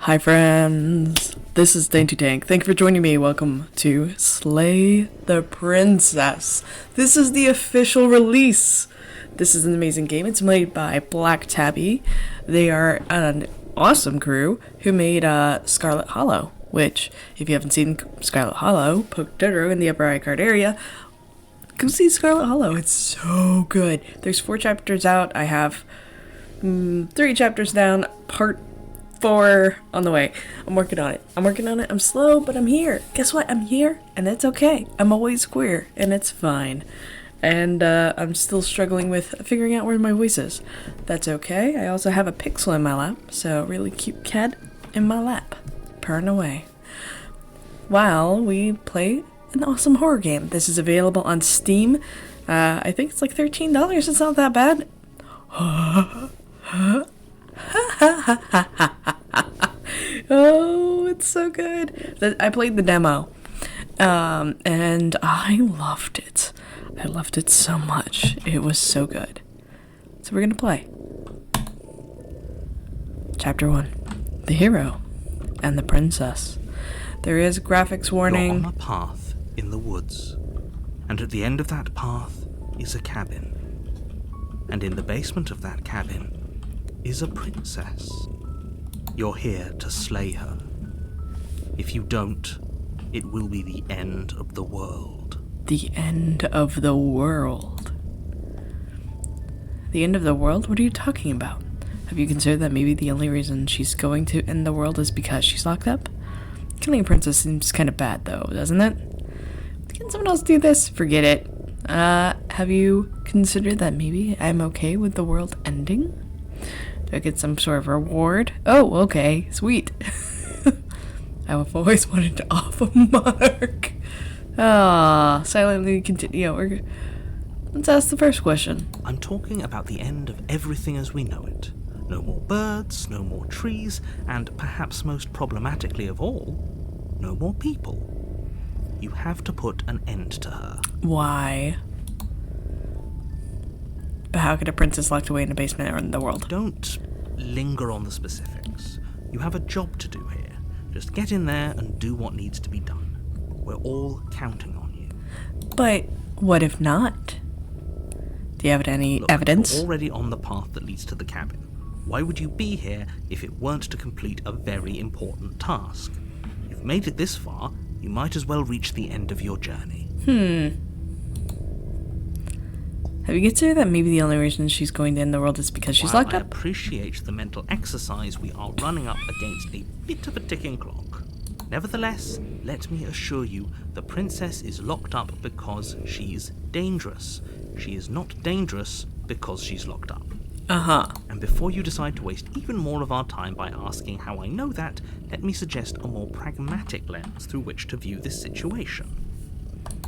Hi friends, this is DaintyTank. Thank you for joining me. Welcome to Slay the Princess. This is the official release. This is an amazing game. It's made by Black Tabby. They are an awesome crew who made Scarlet Hollow, which, if you haven't seen Scarlet Hollow, poke Dodo in the upper right card area. Go see Scarlet Hollow. It's so good. There's 4 chapters out. I have 3 chapters down. Part 4 on the way. I'm working on it. I'm slow, but I'm here. Guess what? I'm here, and it's okay. I'm always queer, and it's fine. And I'm still struggling with figuring out where my voice is. That's okay. I also have a pixel in my lap, so really cute cat in my lap, purring away, while we play an awesome horror game. This is available on Steam. I think it's like $13. It's not that bad. Oh, it's so good. I played the demo, and I loved it. I loved it so much. It was so good. So we're gonna play. Chapter 1. The Hero and the Princess. There is a graphics warning. You're on a path in the woods, and at the end of that path is a cabin. And in the basement of that cabin is a princess. You're here to slay her. If you don't, it will be the end of the world. The end of the world. The end of the world? What are you talking about? Have you considered that maybe the only reason she's going to end the world is because she's locked up? Killing a princess seems kind of bad, though, doesn't it? Can someone else do this? Forget it. Have you considered that maybe I'm okay with the world ending? Do I get some sort of reward? Oh, okay, sweet. I've always wanted to off a monarch. Silently continue. Let's ask the first question. I'm talking about the end of everything as we know it. No more birds, no more trees, and perhaps most problematically of all, no more people. You have to put an end to her. Why? But how could a princess locked away in a basement end the world? Don't linger on the specifics. You have a job to do here. Just get in there and do what needs to be done. We're all counting on you. But what if not? Do you have any evidence? You're already on the path that leads to the cabin. Why would you be here if it weren't to complete a very important task? You've made it this far, you might as well reach the end of your journey. Have you considered that maybe the only reason she's going to end the world is because she's locked up? I appreciate the mental exercise, we are running up against a bit of a ticking clock. Nevertheless, let me assure you, the princess is locked up because she's dangerous. She is not dangerous because she's locked up. And before you decide to waste even more of our time by asking how I know that, let me suggest a more pragmatic lens through which to view this situation.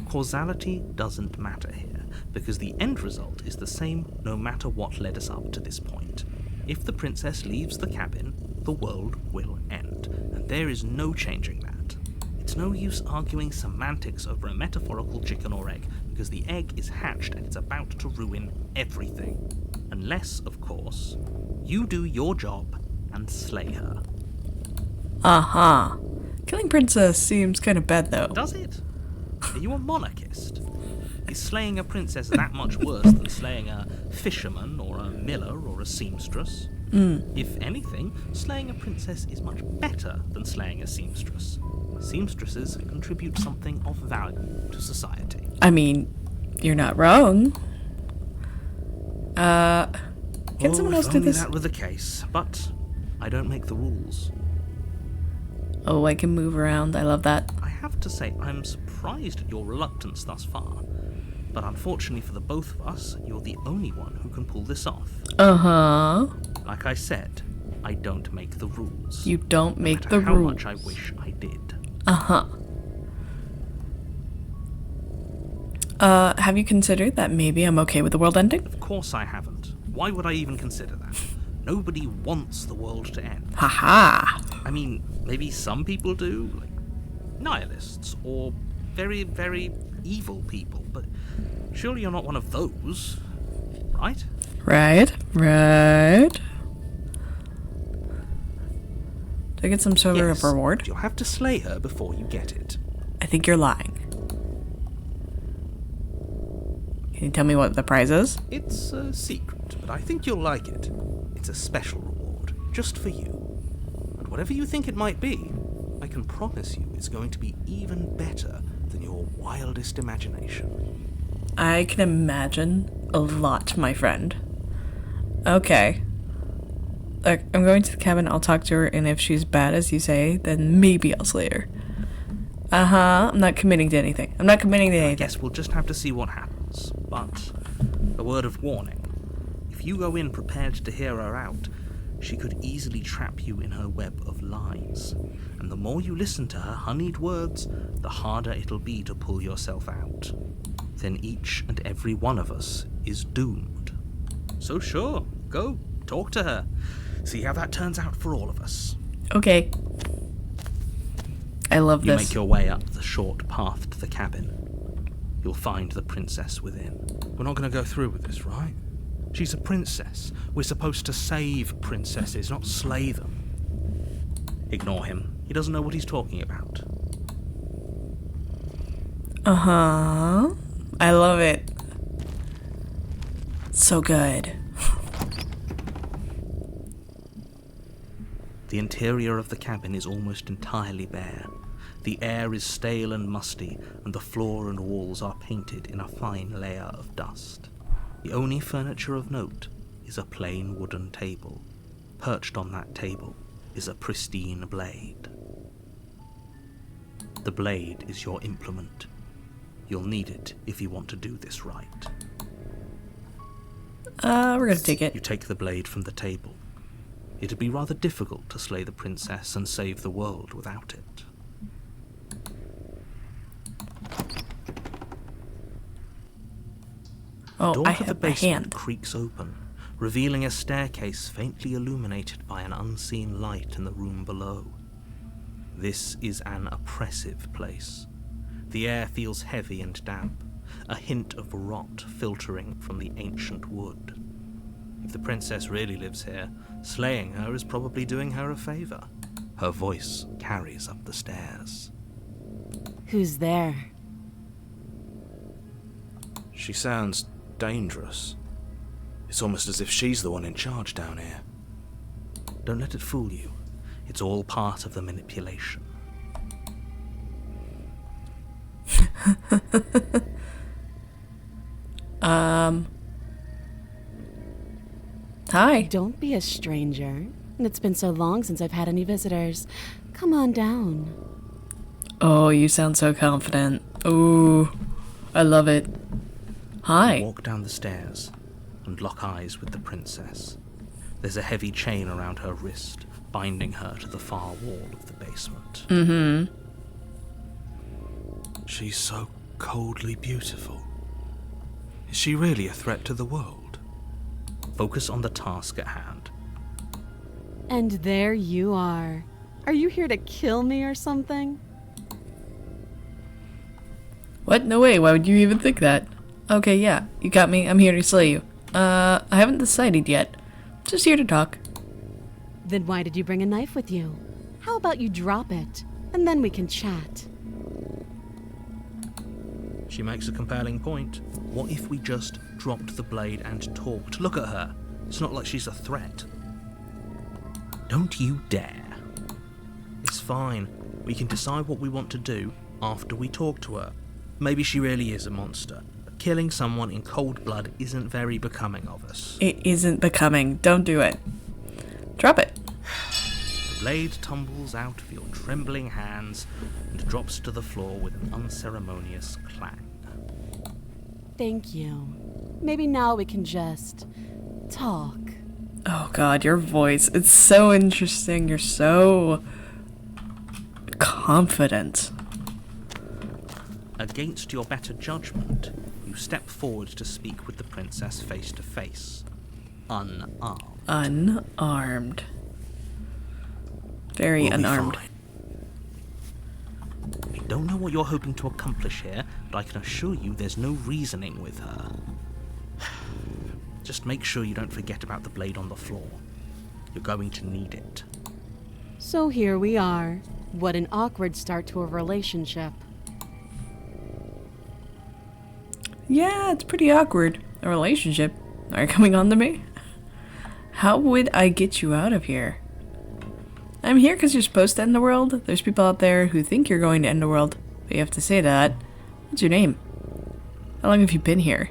Causality doesn't matter here, because the end result is the same no matter what led us up to this point. If the princess leaves the cabin, the world will end, and there is no changing that. It's no use arguing semantics over a metaphorical chicken or egg, because the egg is hatched and it's about to ruin everything. Unless, of course, you do your job and slay her. Killing princess seems kind of bad, though. Does it? Are you a monarchist? Is slaying a princess that much worse than slaying a fisherman or a miller or a seamstress? If anything, slaying a princess is much better than slaying a seamstress. Seamstresses contribute something of value to society. I mean, you're not wrong. Can someone else do this? If only that were the case, but I don't make the rules. Oh, I can move around. I love that. I have to say, I'm surprised at your reluctance thus far. But unfortunately for the both of us, you're the only one who can pull this off. Like I said, I don't make the rules. You don't make the rules. How much I wish I did. Have you considered that maybe I'm okay with the world ending? Of course I haven't. Why would I even consider that? Nobody wants the world to end. I mean, maybe some people do, like nihilists, or very, very evil people, but surely you're not one of those, right? Right. Do I get some sort of Yes, reward? you'll have to slay her before you get it. I think you're lying. Can you tell me what the prize is? It's a secret, but I think you'll like it. It's a special reward, just for you. And whatever you think it might be, I can promise you it's going to be even better than your wildest imagination. I can imagine a lot, my friend. Okay. Look, I'm going to the cabin, I'll talk to her, and if she's bad as you say, then maybe I'll slay her. I'm not committing to anything. I guess we'll just have to see what happens. But, a word of warning. If you go in prepared to hear her out, she could easily trap you in her web of lies. And the more you listen to her honeyed words, the harder it'll be to pull yourself out. Then each and every one of us is doomed. So sure, go, talk to her. See how that turns out for all of us. Okay. I love You this. make your way up the short path to the cabin. You'll find the princess within. We're not going to go through with this, right? She's a princess. We're supposed to save princesses, not slay them. Ignore him. He doesn't know what he's talking about. I love it. So good. The interior of the cabin is almost entirely bare. The air is stale and musty, and the floor and walls are painted in a fine layer of dust. The only furniture of note is a plain wooden table. Perched on that table is a pristine blade. The blade is your implement. You'll need it if you want to do this right. We're gonna take it. You take the blade from the table. It'd be rather difficult to slay the princess and save the world without it. Oh, Door I to the have my basement hand. creaks open, revealing a staircase faintly illuminated by an unseen light in the room below. This is an oppressive place. The air feels heavy and damp, a hint of rot filtering from the ancient wood. If the princess really lives here, slaying her is probably doing her a favor. Her voice carries up the stairs. Who's there? She sounds dangerous. It's almost as if she's the one in charge down here. Don't let it fool you. It's all part of the manipulation. Hi. Don't be a stranger. It's been so long since I've had any visitors. Come on down. Oh, you sound so confident. Ooh, I love it. Hi. Walk down the stairs and lock eyes with the princess. There's a heavy chain around her wrist, binding her to the far wall of the basement. Mm-hmm. She's so coldly beautiful. Is she really a threat to the world? Focus on the task at hand. And there you are. Are you here to kill me or something? What? No way. Why would you even think that? Okay, yeah. You got me. I'm here to slay you. I haven't decided yet. Just here to talk. Then why did you bring a knife with you? How about you drop it, and then we can chat? She makes a compelling point. What if we just dropped the blade and talked? Look at her. It's not like she's a threat. Don't you dare. It's fine. We can decide what we want to do after we talk to her. Maybe she really is a monster. But killing someone in cold blood isn't very becoming of us. It isn't becoming. Don't do it. Drop it. The blade tumbles out of your trembling hands and drops to the floor with an unceremonious clang. Thank you. Maybe now we can just talk. Oh god, your voice. It's so interesting. You're so confident. Against your better judgment, you step forward to speak with the princess face to face, unarmed. Unarmed. Very We'll be unarmed. fine. I don't know what you're hoping to accomplish here, but I can assure you there's no reasoning with her. Just make sure you don't forget about the blade on the floor. You're going to need it. So here we are. What an awkward start to a relationship. Yeah, it's pretty awkward. A relationship. Are you coming on to me? How would I get you out of here? I'm here because you're supposed to end the world. There's people out there who think you're going to end the world, but you have to say that. What's your name? How long have you been here?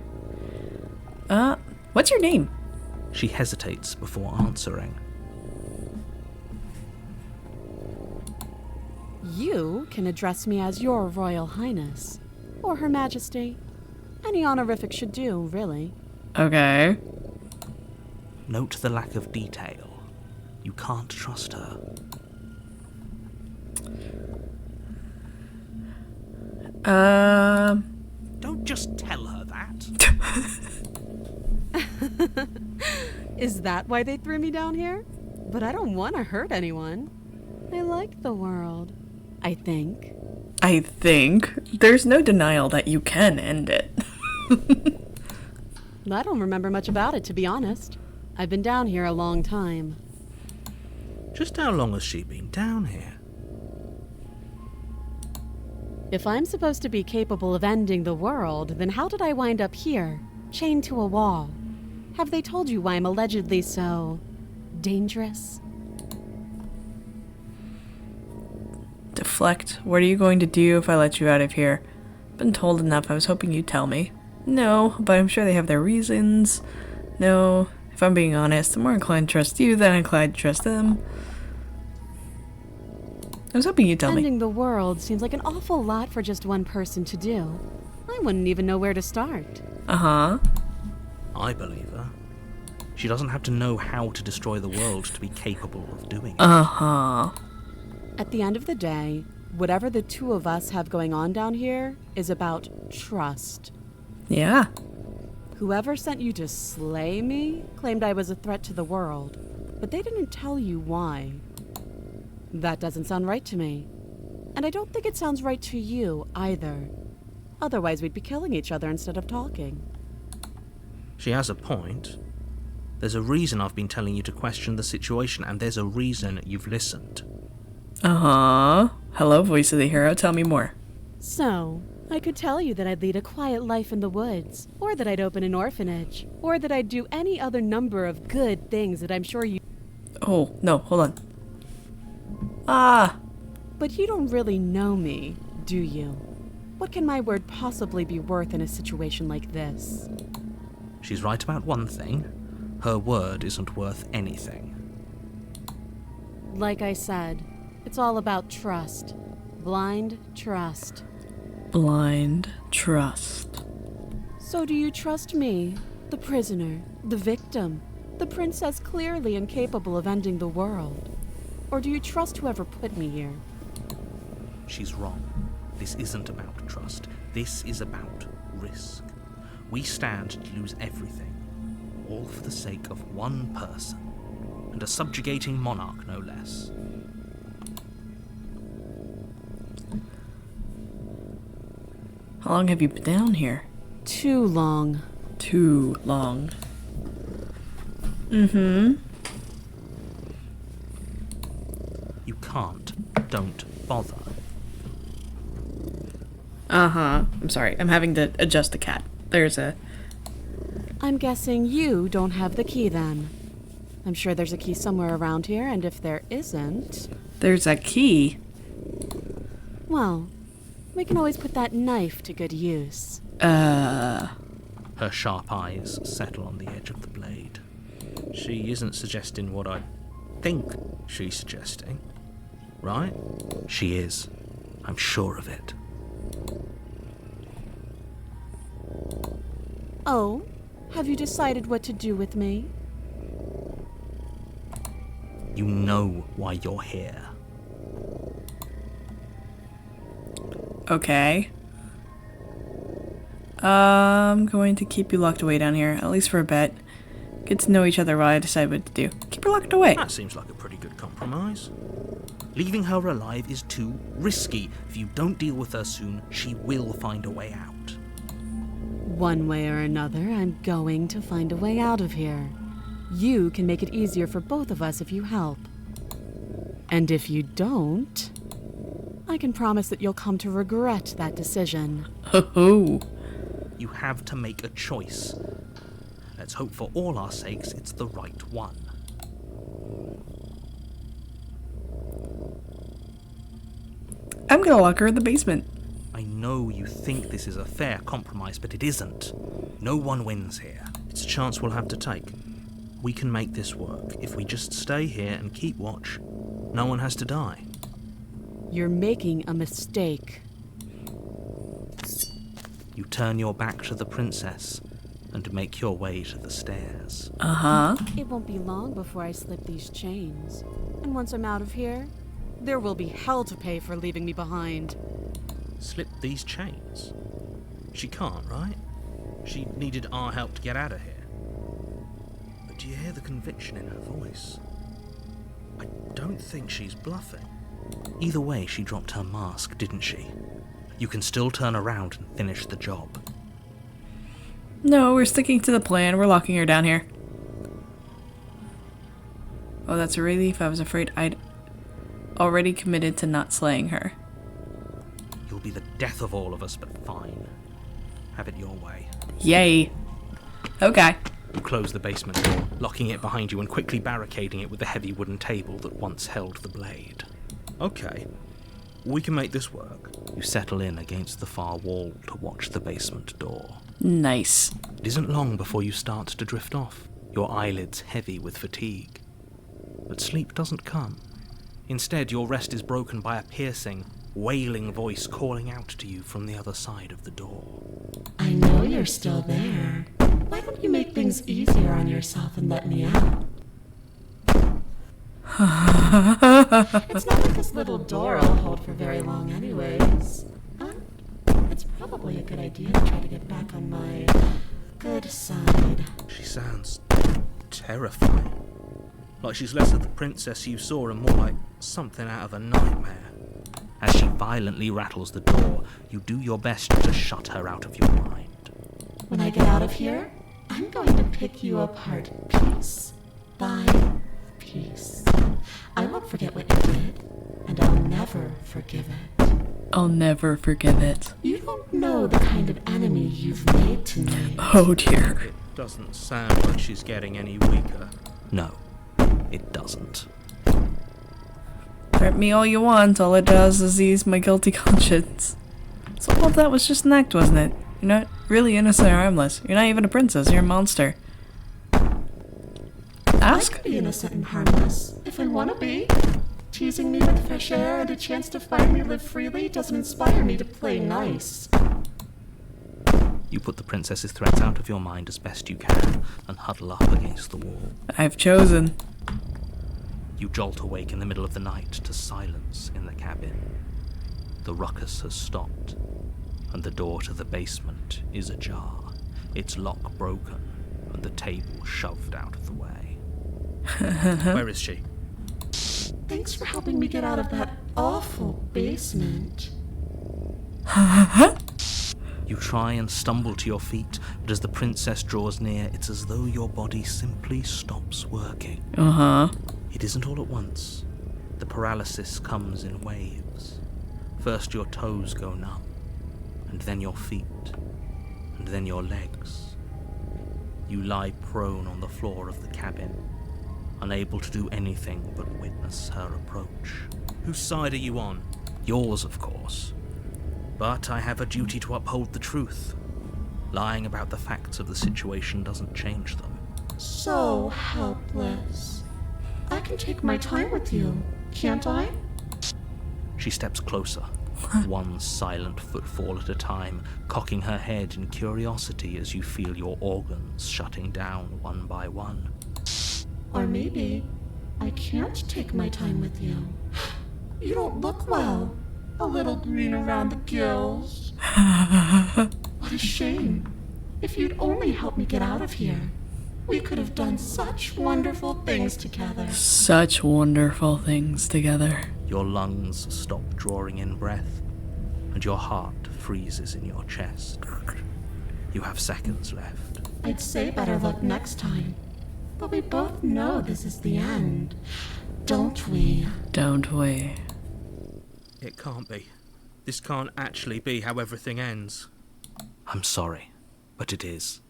What's your name? She hesitates before answering. You can address me as Your Royal Highness, or Her Majesty. Any honorific should do, really. Okay. Note the lack of detail. You can't trust her. Don't just tell her that. Is that why they threw me down here? But I don't want to hurt anyone. I like the world, I think. I think. There's no denial that you can end it. I don't remember much about it, to be honest. I've been down here a long time. Just how long has she been down here? If I'm supposed to be capable of ending the world, then how did I wind up here, chained to a wall? Have they told you why I'm allegedly so dangerous? Deflect. What are you going to do if I let you out of here? Been told enough. I was hoping you'd tell me. No, but I'm sure they have their reasons. No, if I'm being honest, I'm more inclined to trust you than inclined to trust them. I was hoping you'd tell me. Ending the world seems like an awful lot for just one person to do. I wouldn't even know where to start. Uh-huh. I believe her. She doesn't have to know how to destroy the world to be capable of doing it. Uh-huh. At the end of the day, whatever the two of us have going on down here is about trust. Yeah. Whoever sent you to slay me claimed I was a threat to the world, but they didn't tell you why. That doesn't sound right to me. And I don't think it sounds right to you either. Otherwise, we'd be killing each other instead of talking. She has a point. There's a reason I've been telling you to question the situation, and there's a reason you've listened. Uh-huh. Hello, voice of the hero. Tell me more. So, I could tell you that I'd lead a quiet life in the woods, or that I'd open an orphanage, or that I'd do any other number of good things that I'm sure you... Oh, no, hold on. Ah! But you don't really know me, do you? What can my word possibly be worth in a situation like this? She's right about one thing. Her word isn't worth anything. Like I said, it's all about trust. Blind trust. Blind trust. So do you trust me, the prisoner, the victim, the princess clearly incapable of ending the world? Or do you trust whoever put me here? She's wrong. This isn't about trust. This is about risk. We stand to lose everything, all for the sake of one person, and a subjugating monarch, no less. How long have you been down here? Too long. Too long. Mm-hmm. You can't. Don't bother. Uh-huh. I'm sorry. I'm having to adjust the cat. There's a... I'm guessing you don't have the key then. I'm sure there's a key somewhere around here, and if there isn't... There's a key? Well, we can always put that knife to good use. Her sharp eyes settle on the edge of the blade. She isn't suggesting what I think she's suggesting. Right? She is. I'm sure of it. Oh? Have you decided what to do with me? You know why you're here. Okay. I'm going to keep you locked away down here, at least for a bit. Get to know each other while I decide what to do. Keep her locked away. That seems like a pretty good compromise. Leaving her alive is too risky. If you don't deal with her soon, she will find a way out. One way or another, I'm going to find a way out of here. You can make it easier for both of us if you help. And if you don't, I can promise that you'll come to regret that decision. Ho-ho. You have to make a choice. Let's hope for all our sakes it's the right one. I'm gonna lock her in the basement. I know you think this is a fair compromise, but it isn't. No one wins here. It's a chance we'll have to take. We can make this work. If we just stay here and keep watch, no one has to die. You're making a mistake. You turn your back to the princess and make your way to the stairs. Uh-huh. It won't be long before I slip these chains. And once I'm out of here, there will be hell to pay for leaving me behind. Slip these chains? She can't, right? She needed our help to get out of here. But do you hear the conviction in her voice? I don't think she's bluffing. Either way, she dropped her mask, didn't she? You can still turn around and finish the job. No, we're sticking to the plan. We're locking her down here. Oh, that's a relief. I was afraid I'd already committed to not slaying her. You'll be the death of all of us, but fine. Have it your way. Yay. Okay. You close the basement door, locking it behind you and quickly barricading it with the heavy wooden table that once held the blade. Okay, we can make this work. You settle in against the far wall to watch the basement door. Nice. It isn't long before you start to drift off, your eyelids heavy with fatigue. But sleep doesn't come. Instead, your rest is broken by a piercing, wailing voice calling out to you from the other side of the door. I know you're still there. Why don't you make things easier on yourself and let me out? It's not like this little door will hold for very long anyways. It's probably a good idea to try to get back on my good side. She sounds terrifying. Like she's less of the princess you saw and more like something out of a nightmare. As she violently rattles the door, you do your best to shut her out of your mind. When I get out of here, I'm going to pick you apart piece by piece. I won't forget what you did, and I'll never forgive it. I'll never forgive it. You don't know the kind of enemy you've made to me. Oh dear. It doesn't sound like she's getting any weaker. No, it doesn't. Hurt me all you want, all it does is ease my guilty conscience. So all of that was just an act, wasn't it? You're not really innocent or harmless. You're not even a princess, you're a monster. Ask? I could be innocent and harmless, if I want to be. Teasing me with fresh air and a chance to finally live freely doesn't inspire me to play nice. You put the princess's threats out of your mind as best you can and huddle up against the wall. I've chosen. You jolt awake in the middle of the night to silence in the cabin. The ruckus has stopped, and the door to the basement is ajar, its lock broken, and the table shoved out of the way. Where is she? Thanks for helping me get out of that awful basement. You try and stumble to your feet, but as the princess draws near, it's as though your body simply stops working. Uh-huh. It isn't all at once. The paralysis comes in waves. First your toes go numb, and then your feet, and then your legs. You lie prone on the floor of the cabin, unable to do anything but witness her approach. Whose side are you on? Yours, of course. But I have a duty to uphold the truth. Lying about the facts of the situation doesn't change them. So helpless. I can take my time with you, can't I? She steps closer, one silent footfall at a time, cocking her head in curiosity as you feel your organs shutting down one by one. Or maybe I can't take my time with you. You don't look well. A little green around the gills. What a shame. If you'd only helped me get out of here, we could have done such wonderful things together. Such wonderful things together. Your lungs stop drawing in breath, and your heart freezes in your chest. You have seconds left. I'd say better luck next time. But we both know this is the end. Don't we? Don't we? It can't be. This can't actually be how everything ends. I'm sorry, but it is.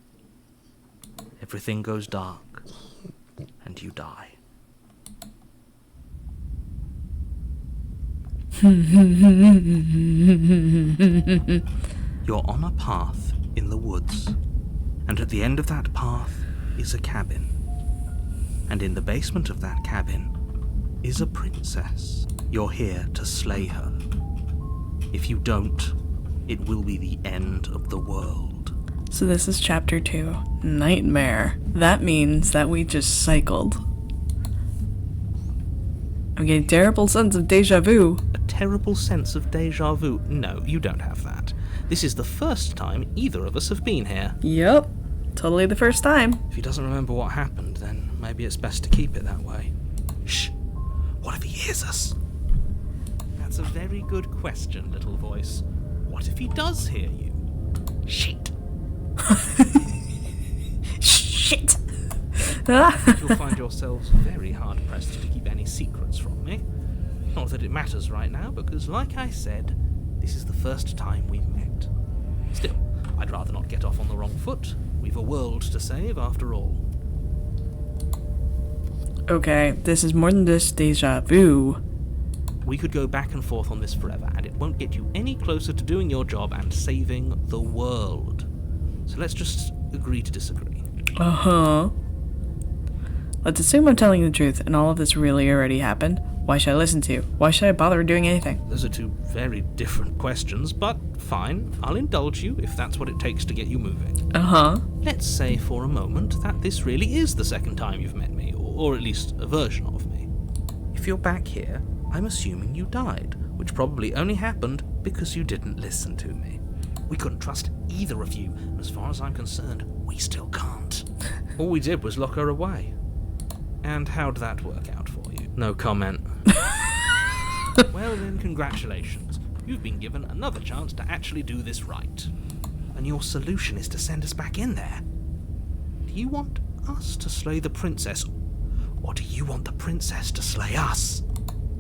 Everything goes dark, and you die. You're on a path in the woods, and at the end of that path is a cabin. And in the basement of that cabin is a princess. You're here to slay her. If you don't, it will be the end of the world. So this is chapter 2, Nightmare. That means that we just cycled. I'm getting terrible sense of deja vu. A terrible sense of deja vu? No, you don't have that. This is the first time either of us have been here. Yep, totally the first time. If he doesn't remember what happened, then maybe it's best to keep it that way. Shh! What if he hears us? That's a very good question, little voice. What if he does hear you? Shit! Shit! You'll find yourselves very hard-pressed to keep any secrets from me. Not that it matters right now, because like I said, this is the first time we've met. Still, I'd rather not get off on the wrong foot. We've a world to save, after all. Okay, this is more than just deja vu. We could go back and forth on this forever, and it won't get you any closer to doing your job and saving the world. So let's just agree to disagree. Uh-huh. Let's assume I'm telling the truth and all of this really already happened. Why should I listen to you? Why should I bother doing anything? Those are two very different questions, but fine, I'll indulge you if that's what it takes to get you moving. Uh-huh. Let's say for a moment that this really is the second time you've met me, or at least a version of me. If you're back here, I'm assuming you died, which probably only happened because you didn't listen to me. We couldn't trust either of you, and as far as I'm concerned, we still can't. All we did was lock her away. And how'd that work out for you? No comment. Well then, congratulations. You've been given another chance to actually do this right. And your solution is to send us back in there. Do you want us to slay the princess, or do you want the princess to slay us?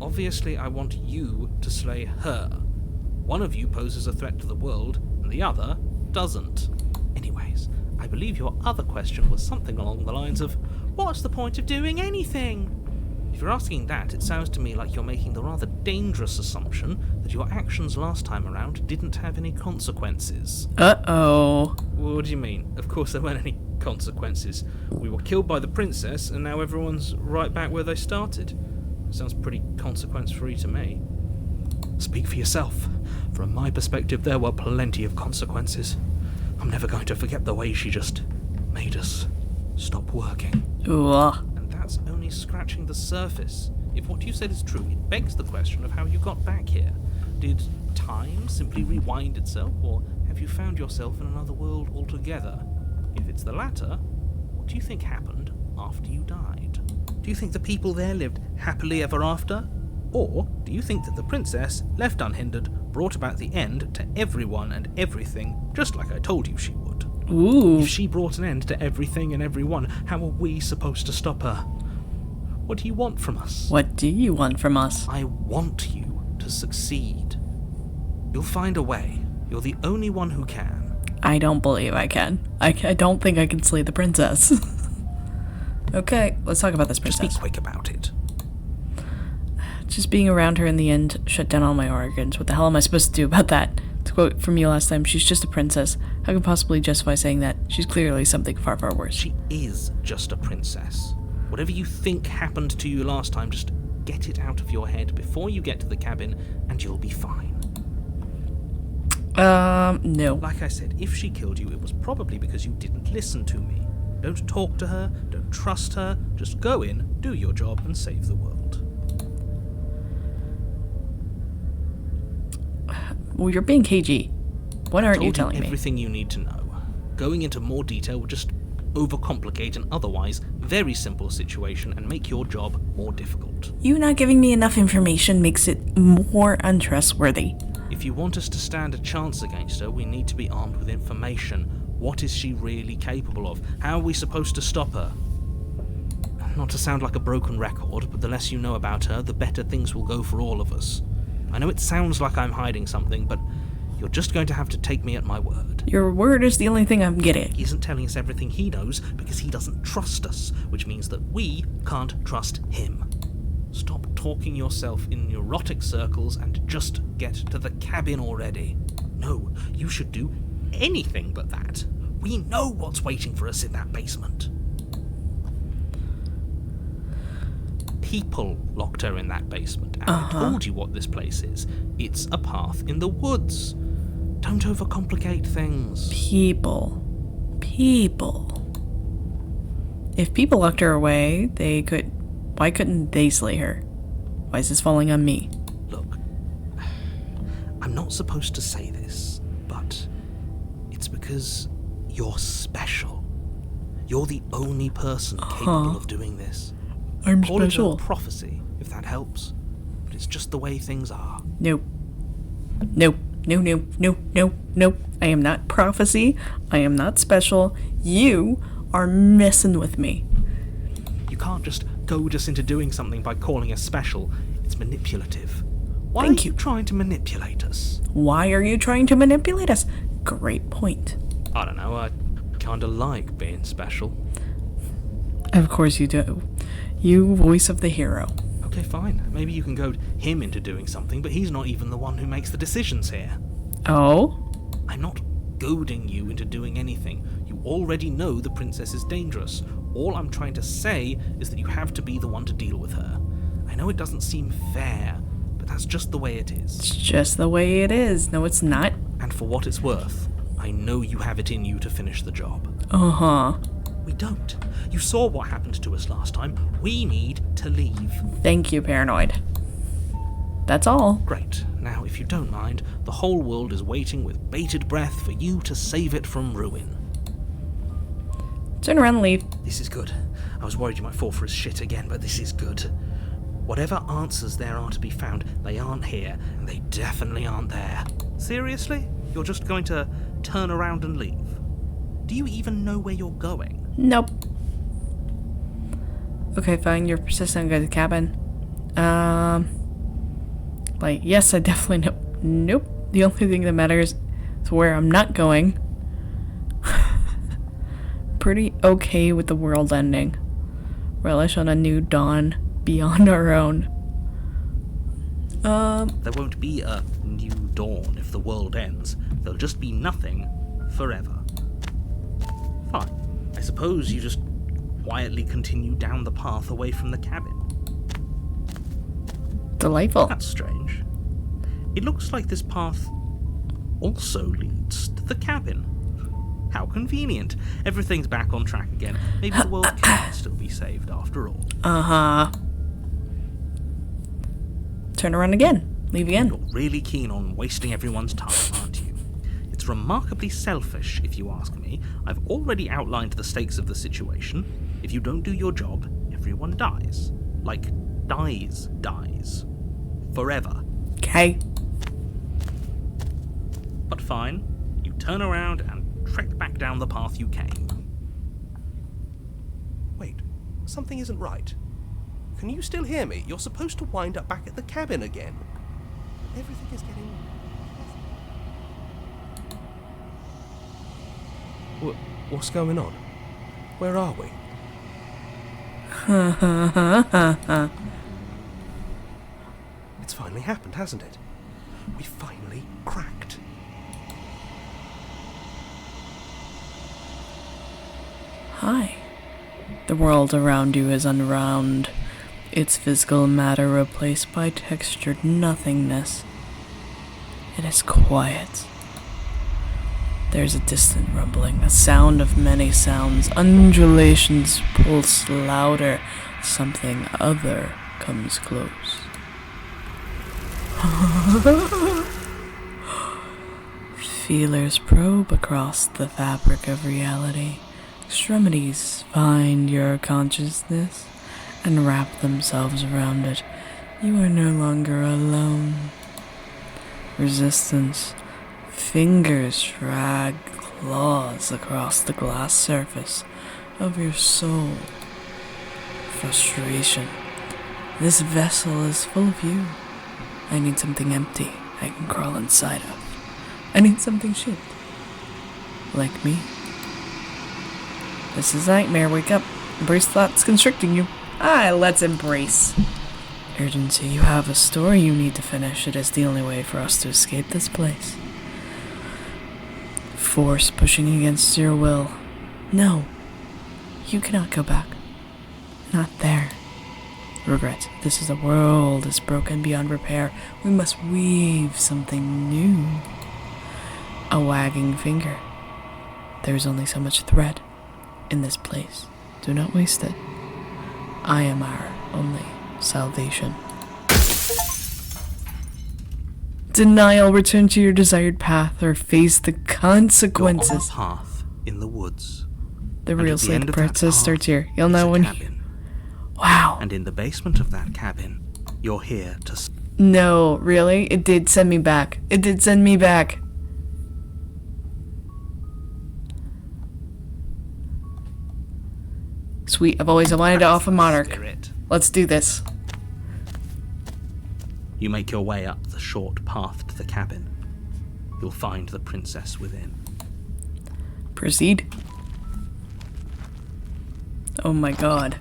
Obviously, I want you to slay her. One of you poses a threat to the world, and the other doesn't. Anyways, I believe your other question was something along the lines of, what's the point of doing anything? If you're asking that, it sounds to me like you're making the rather dangerous assumption that your actions last time around didn't have any consequences. Uh-oh. What do you mean? Of course there weren't any consequences. We were killed by the princess, and now everyone's right back where they started. Sounds pretty consequence-free to me. Speak for yourself. From my perspective, there were plenty of consequences. I'm never going to forget the way she just made us stop working. Ugh. And that's only scratching the surface. If what you said is true, it begs the question of how you got back here. Did time simply rewind itself, or have you found yourself in another world altogether? If it's the latter, what do you think happened after you died? Do you think the people there lived happily ever after? Or do you think that the princess, left unhindered, brought about the end to everyone and everything, just like I told you she would? Ooh. If she brought an end to everything and everyone, how are we supposed to stop her? What do you want from us? What do you want from us? I want you to succeed. You'll find a way. You're the only one who can. I don't believe I can. I don't think I can slay the princess. Okay, let's talk about this princess. Just be quick about it. Just being around her in the end shut down all my organs. What the hell am I supposed to do about that? To quote from you last time, she's just a princess. How can I possibly justify saying that? She's clearly something far, far worse. She is just a princess. Whatever you think happened to you last time, just get it out of your head before you get to the cabin, and you'll be fine. No. Like I said, if she killed you, it was probably because you didn't listen to me. Don't talk to her, don't trust her, just go in, do your job, and save the world. Well, you're being cagey. What aren't you telling me? Everything you need to know. Going into more detail would just overcomplicate an otherwise very simple situation and make your job more difficult. You not giving me enough information makes it more untrustworthy. If you want us to stand a chance against her, we need to be armed with information. What is she really capable of? How are we supposed to stop her? not to sound like a broken record, but the less you know about her, the better things will go for all of us. I know it sounds like I'm hiding something, but you're just going to have to take me at my word. Your word is the only thing I'm getting. He isn't telling us everything he knows because he doesn't trust us, which means that we can't trust him. Stop talking yourself in neurotic circles and just get to the cabin already. No, you should do anything but that. We know what's waiting for us in that basement. People locked her in that basement, and I told you what this place is. It's a path in the woods. Don't overcomplicate things. People. If people locked her away, why couldn't they slay her? Why is this falling on me? Look, I'm not supposed to say this, but it's because you're special. You're the only person capable of doing this. I'm Call it special. a prophecy, if that helps. But it's just the way things are. Nope. No. I am not prophecy. I am not special. You are messing with me. You can't just goad us into doing something by calling us special. It's manipulative. Why Thank are you you. trying to manipulate us? Why are you trying to manipulate us? Great point. I don't know, I kinda like being special. Of course you do. You, voice of the hero. Okay, fine. Maybe you can goad him into doing something, but he's not even the one who makes the decisions here. Oh? I'm not goading you into doing anything. You already know the princess is dangerous. All I'm trying to say is that you have to be the one to deal with her. I know it doesn't seem fair, but that's just the way it is. It's just the way it is. No, it's not. And for what it's worth, I know you have it in you to finish the job. Uh-huh. We don't. You saw what happened to us last time. We need to leave. Thank you, Paranoid. That's all. Great. Now, if you don't mind, the whole world is waiting with bated breath for you to save it from ruin. Turn around and leave. This is good. I was worried you might fall for his shit again, but this is good. Whatever answers there are to be found, they aren't here, and they definitely aren't there. Seriously? You're just going to turn around and leave? Do you even know where you're going? Nope. Okay, fine. You're persistent. Go to the cabin. Yes, I definitely know. Nope. The only thing that matters is where I'm not going. Pretty okay with the world ending. Relish on a new dawn beyond our own. There won't be a new dawn if the world ends. There'll just be nothing forever. Fine. I suppose you just quietly continue down the path away from the cabin. Delightful. That's strange. It looks like this path also leads to the cabin. How convenient. Everything's back on track again. Maybe the world can still be saved after all. Uh-huh. Turn around again. Leave again. You're really keen on wasting everyone's time, aren't you? It's remarkably selfish, if you ask me. I've already outlined the stakes of the situation. If you don't do your job, everyone dies. Like, dies. Forever. Okay. But fine, you turn around and trek back down the path you came. Wait, something isn't right. Can you still hear me? You're supposed to wind up back at the cabin again. Everything is getting... What's going on? Where are we? It's finally happened, hasn't it? We finally cracked. Hi. The world around you is unround, its physical matter replaced by textured nothingness. It is quiet. There's a distant rumbling, a sound of many sounds, undulations pulse louder, something other comes close. Feelers probe across the fabric of reality. Extremities find your consciousness and wrap themselves around it. You are no longer alone. Resistance. Fingers drag claws across the glass surface of your soul. frustration. This vessel is full of you. I need something empty I can crawl inside of. I need something shaped. Like me. This is Nightmare. Wake up. Embrace thoughts constricting you. Let's embrace. Urgency. You have a story you need to finish. It is the only way for us to escape this place. Force pushing against your will. No. You cannot go back. Not there. Regret. This is a world is broken beyond repair. We must weave something new. A wagging finger. There is only so much thread in this place. Do not waste it. I am our only salvation. Denial. Return to your desired path or face the You're consequences. on a path in the woods. The And real at the Slay end the of that Princess path starts here. You'll is know a when. cabin. Wow. And in the basement of that cabin, you're here to... No, really? It did send me back. It did send me back. Sweet, I've always wanted to off a monarch. Spirit. Let's do this. You make your way up the short path to the cabin. You'll find the princess within. Proceed. Oh my god.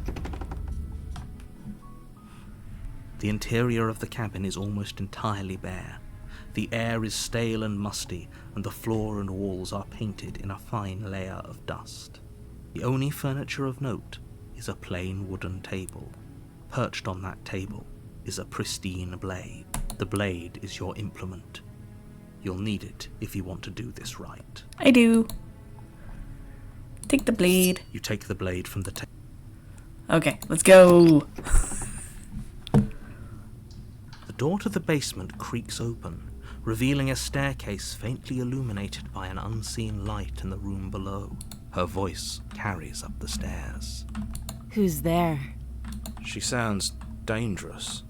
The interior of the cabin is almost entirely bare. The air is stale and musty, and the floor and walls are painted in a fine layer of dust. The only furniture of note is a plain wooden table. Perched on that table is a pristine blade. The blade is your implement. You'll need it if you want to do this right. I do. Take the blade. You take the blade from the table. Okay, let's go. The door to the basement creaks open, revealing a staircase faintly illuminated by an unseen light in the room below. Her voice carries up the stairs. Who's there? She sounds dangerous.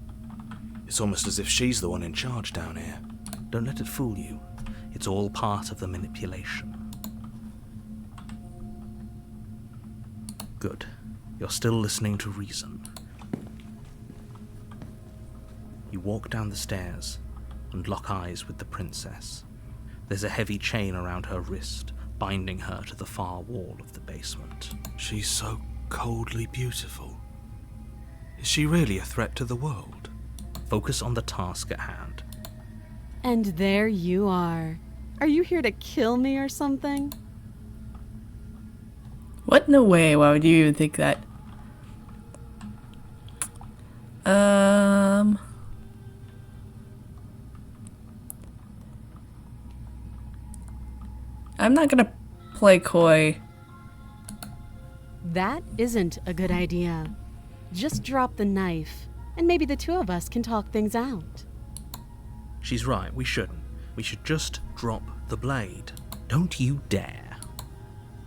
It's almost as if she's the one in charge down here. Don't let it fool you. It's all part of the manipulation. Good. You're still listening to reason. You walk down the stairs and lock eyes with the princess. There's a heavy chain around her wrist, binding her to the far wall of the basement. She's so coldly beautiful. Is she really a threat to the world? Focus on the task at hand. And there you are. Are you here to kill me or something? What? No way. Why would you even think that? I'm not gonna play coy. That isn't a good idea. Just drop the knife, and maybe the two of us can talk things out. She's right, we shouldn't. We should just drop the blade. Don't you dare.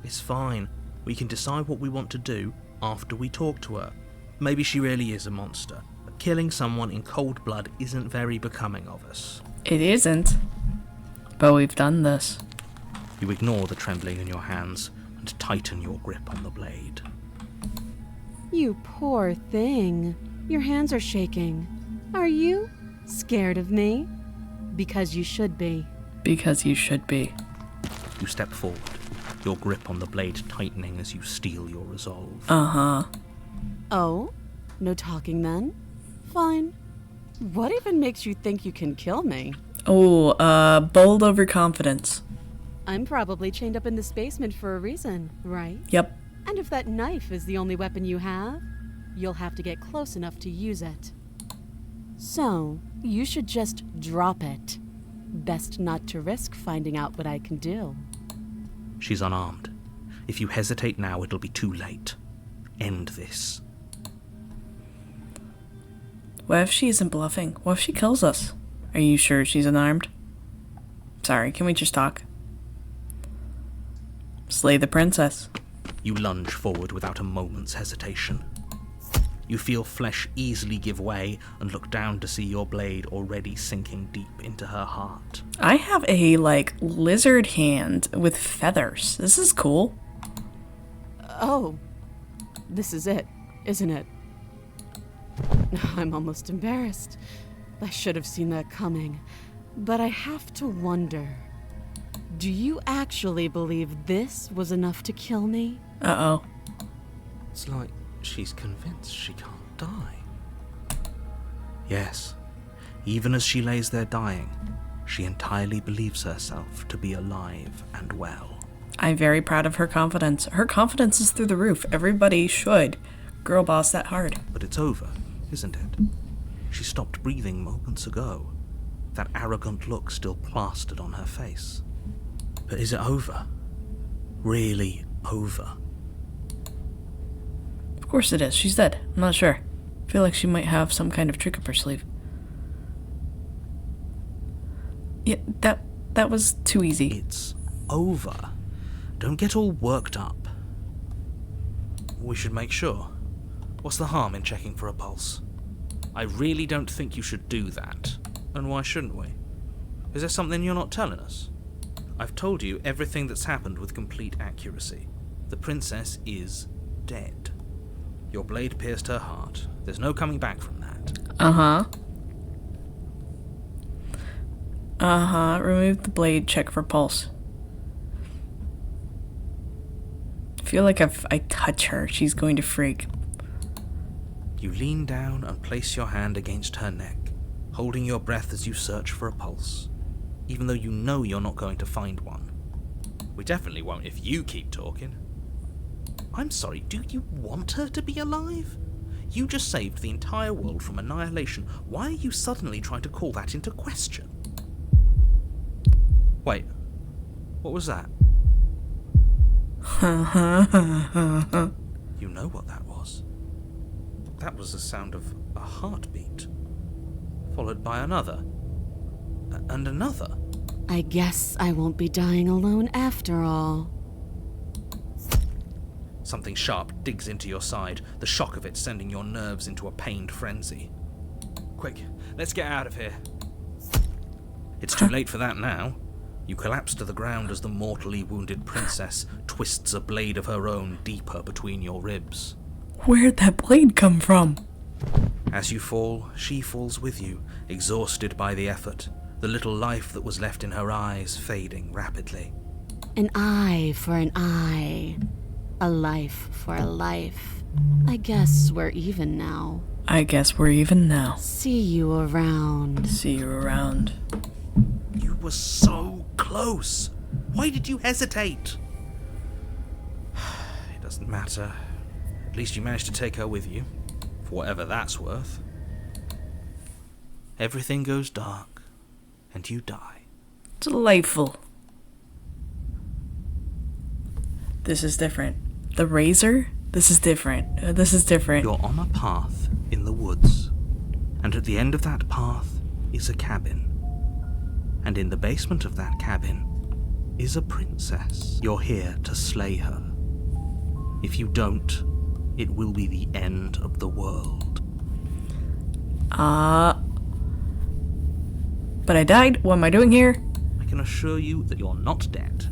It's fine. We can decide what we want to do after we talk to her. Maybe she really is a monster, but killing someone in cold blood isn't very becoming of us. It isn't. But we've done this. You ignore the trembling in your hands and tighten your grip on the blade. You poor thing. Your hands are shaking. Are you scared of me? Because you should be. Because you should be. You step forward, your grip on the blade tightening as you steel your resolve. Uh-huh. Oh? No talking then? Fine. What even makes you think you can kill me? Oh, bold overconfidence. I'm probably chained up in this basement for a reason, right? Yep. And if that knife is the only weapon you have, you'll have to get close enough to use it. So, you should just drop it. Best not to risk finding out what I can do. She's unarmed. If you hesitate now, it'll be too late. End this. What if she isn't bluffing? What if she kills us? Are you sure she's unarmed? Sorry, can we just talk? Slay the princess. You lunge forward without a moment's hesitation. You feel flesh easily give way and look down to see your blade already sinking deep into her heart. I have a, lizard hand with feathers. This is cool. Oh, this is it, isn't it? I'm almost embarrassed. I should have seen that coming. But I have to wonder, do you actually believe this was enough to kill me? Uh-oh. It's like she's convinced she can't die. Yes, even as she lays there dying, she entirely believes herself to be alive and well. I'm very proud of her confidence. Her confidence is through the roof. Everybody should girl boss that hard. But it's over, isn't it? She stopped breathing moments ago, that arrogant look still plastered on her face. But is it over? Really over? Of course it is. She's dead. I'm not sure. I feel like she might have some kind of trick up her sleeve. Yeah, that was too easy. It's over. Don't get all worked up. We should make sure. What's the harm in checking for a pulse? I really don't think you should do that. And why shouldn't we? Is there something you're not telling us? I've told you everything that's happened with complete accuracy. The princess is dead. Your blade pierced her heart. There's no coming back from that. Uh-huh. Remove the blade, check for pulse. I feel like if I touch her, she's going to freak. You lean down and place your hand against her neck, holding your breath as you search for a pulse, even though you know you're not going to find one. We definitely won't if you keep talking. I'm sorry, do you want her to be alive? You just saved the entire world from annihilation. Why are you suddenly trying to call that into question? Wait, what was that? You know what that was. That was the sound of a heartbeat, followed by another, and another. I guess I won't be dying alone after all. Something sharp digs into your side, the shock of it sending your nerves into a pained frenzy. Quick, let's get out of here. It's too late for that now. You collapse to the ground as the mortally wounded princess twists a blade of her own deeper between your ribs. Where'd that blade come from? As you fall, she falls with you, exhausted by the effort, the little life that was left in her eyes fading rapidly. An eye for an eye. A life for a life. I guess we're even now. See you around. See you around. You were so close. Why did you hesitate? It doesn't matter. At least you managed to take her with you, for whatever that's worth. Everything goes dark, and you die. Delightful. This is different. The razor? This is different. You're on a path in the woods, and at the end of that path is a cabin. And in the basement of that cabin is a princess. You're here to slay her. If you don't, it will be the end of the world. But I died. What am I doing here? I can assure you that you're not dead.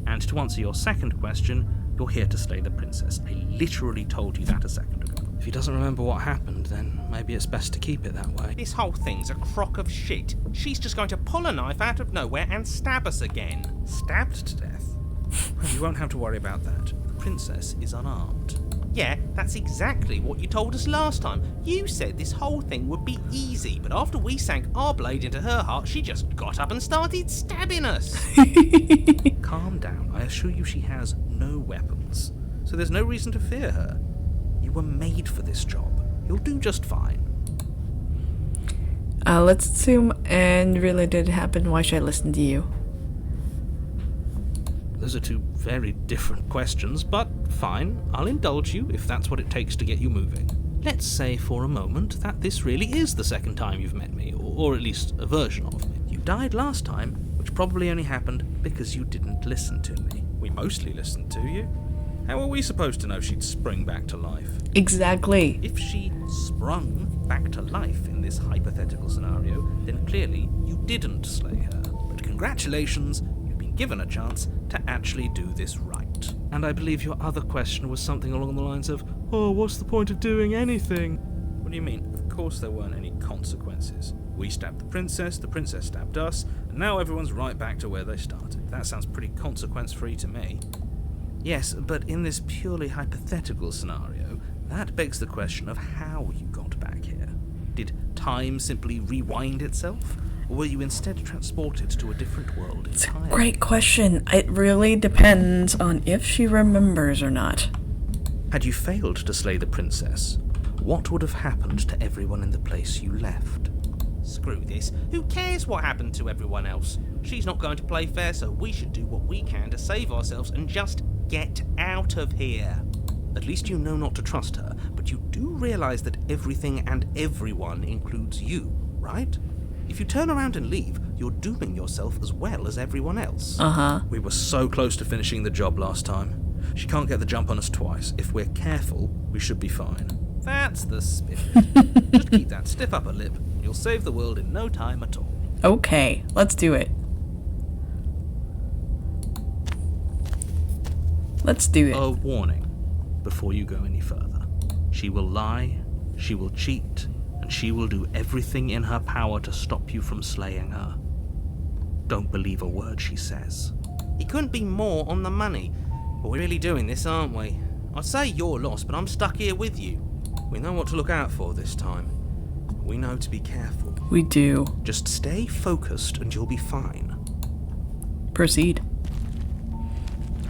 And to answer your second question, you're here to slay the princess. I literally told you that a second ago. If he doesn't remember what happened, then maybe it's best to keep it that way. This whole thing's a crock of shit. She's just going to pull a knife out of nowhere and stab us again. Stabbed to death? You won't have to worry about that. The princess is unarmed. Yeah, that's exactly what you told us last time. You said this whole thing would be easy, but after we sank our blade into her heart, she just got up and started stabbing us. Calm down. I assure you she has no weapons, so there's no reason to fear her. You were made for this job. You'll do just fine. Let's assume and really did happen. Why should I listen to you? Those are two very different questions, but fine. I'll indulge you if that's what it takes to get you moving. Let's say for a moment that this really is the second time you've met me, or at least a version of me. You died last time, which probably only happened because you didn't listen to me. We mostly listened to you. How were we supposed to know she'd spring back to life? Exactly. If she sprung back to life in this hypothetical scenario, then clearly you didn't slay her. But congratulations, you've been given a chance to actually do this right. And I believe your other question was something along the lines of, oh, what's the point of doing anything? What do you mean? Of course there weren't any consequences. We stabbed the princess stabbed us, and now everyone's right back to where they started. That sounds pretty consequence-free to me. Yes, but in this purely hypothetical scenario, that begs the question of how you got back here. Did time simply rewind itself? Or were you instead transported to a different world entirely? Great question. It really depends on if she remembers or not. Had you failed to slay the princess, what would have happened to everyone in the place you left? Screw this. Who cares what happened to everyone else? She's not going to play fair, so we should do what we can to save ourselves and just get out of here. At least you know not to trust her, but you do realize that everything and everyone includes you, right? If you turn around and leave, you're dooming yourself as well as everyone else. We were so close to finishing the job last time. She can't get the jump on us twice. If we're careful, we should be fine. That's the spirit. Just keep that stiff upper lip. You'll save the world in no time at all. Okay, let's do it. Let's do it. A warning before you go any further. She will lie, she will cheat, and she will do everything in her power to stop you from slaying her. Don't believe a word she says. He couldn't be more on the money. But we're really doing this, aren't we? I'd say you're lost, but I'm stuck here with you. We know what to look out for this time. We know to be careful. We do. Just stay focused and you'll be fine. Proceed.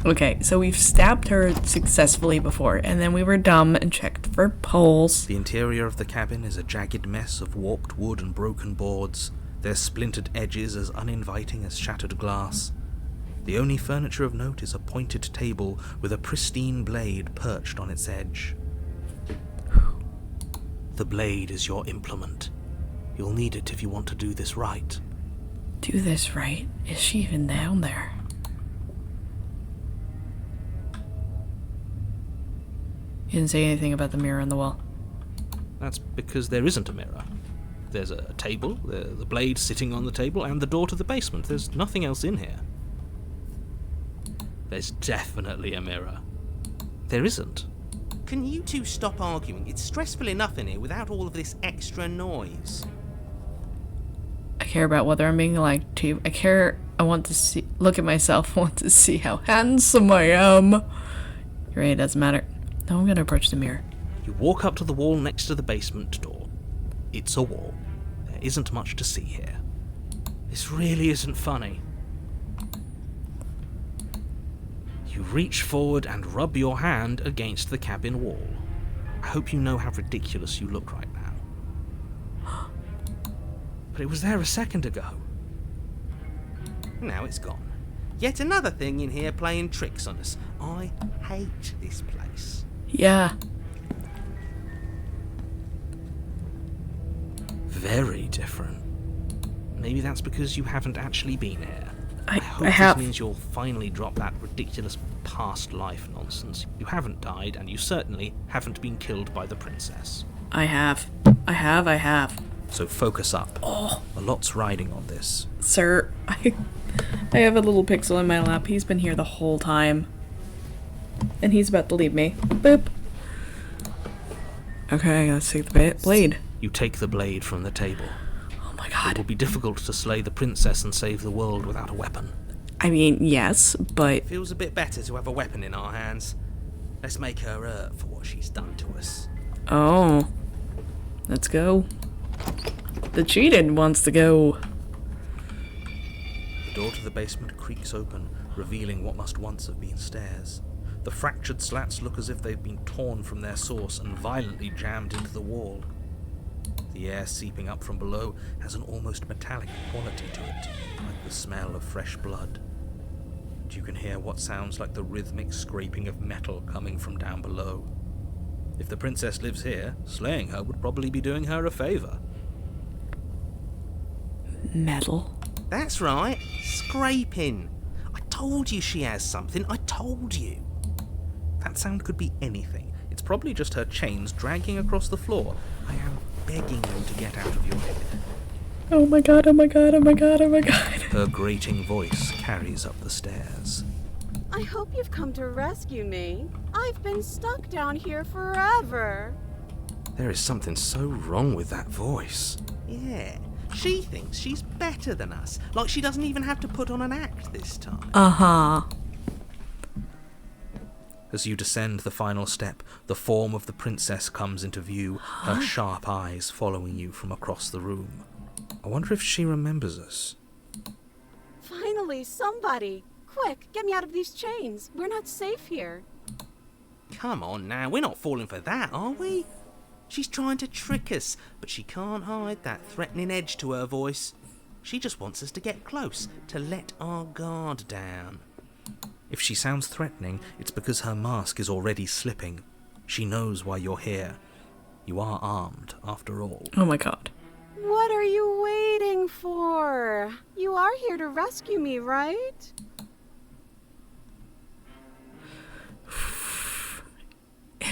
Okay, so we've stabbed her successfully before, and then we were dumb and checked for poles. The interior of the cabin is a jagged mess of warped wood and broken boards, their splintered edges as uninviting as shattered glass. The only furniture of note is a pointed table with a pristine blade perched on its edge. The blade is your implement. You'll need it if you want to do this right. Do this right? Is she even down there? You didn't say anything about the mirror on the wall. That's because there isn't a mirror. There's a table, the blade sitting on the table, and the door to the basement. There's nothing else in here. There's definitely a mirror. There isn't. Can you two stop arguing? It's stressful enough in here without all of this extra noise. I care about whether I'm being lied to. I want to see, look at myself, I want to see how handsome I am. You're right, it doesn't matter. Now I'm gonna approach the mirror. You walk up to the wall next to the basement door. It's a wall. There isn't much to see here. This really isn't funny. You reach forward and rub your hand against the cabin wall. I hope you know how ridiculous you look right now. But it was there a second ago. Now it's gone. Yet another thing in here playing tricks on us. I hate this place. Yeah. Very different. Maybe that's because you haven't actually been here. I hope have. this means you'll finally drop that ridiculous past life nonsense. You haven't died, and you certainly haven't been killed by the princess. I have. So focus up. Oh. A lot's riding on this. Sir, I have a little pixel in my lap. He's been here the whole time. And he's about to leave me. Boop. Okay, let's take the blade. You take the blade from the table. Oh my It god. will be difficult to slay the princess and save the world without a weapon. I mean, yes, but Feels a bit better to have a weapon in our hands. Let's make her hurt for what she's done to us. oh. Let's go. The cheated wants to go. The door to the basement creaks open, revealing what must once have been stairs. The fractured slats look as if they've been torn from their source and violently jammed into the wall. The air seeping up from below has an almost metallic quality to it, like the smell of fresh blood. And you can hear what sounds like the rhythmic scraping of metal coming from down below. If the princess lives here, slaying her would probably be doing her a favor. Metal. That's right, scraping. I told you she has something, I told you. That sound could be anything. It's probably just her chains dragging across the floor. I am begging you to get out of your head. Oh my god, oh my god, oh my god, oh my god. Her grating voice carries up the stairs. I hope you've come to rescue me. I've been stuck down here forever. There is something so wrong with that voice. Yeah, she thinks she's better than us. Like she doesn't even have to put on an act this time. Uh-huh. As you descend the final step, the form of the princess comes into view, her sharp eyes following you from across the room. I wonder if she remembers us. Finally, somebody! Quick, get me out of these chains. We're not safe here. Come on now, we're not falling for that, are we? She's trying to trick us, but she can't hide that threatening edge to her voice. She just wants us to get close, to let our guard down. If she sounds threatening, it's because her mask is already slipping. She knows why you're here. You are armed, after all. Oh my god. What are you waiting for? You are here to rescue me, right?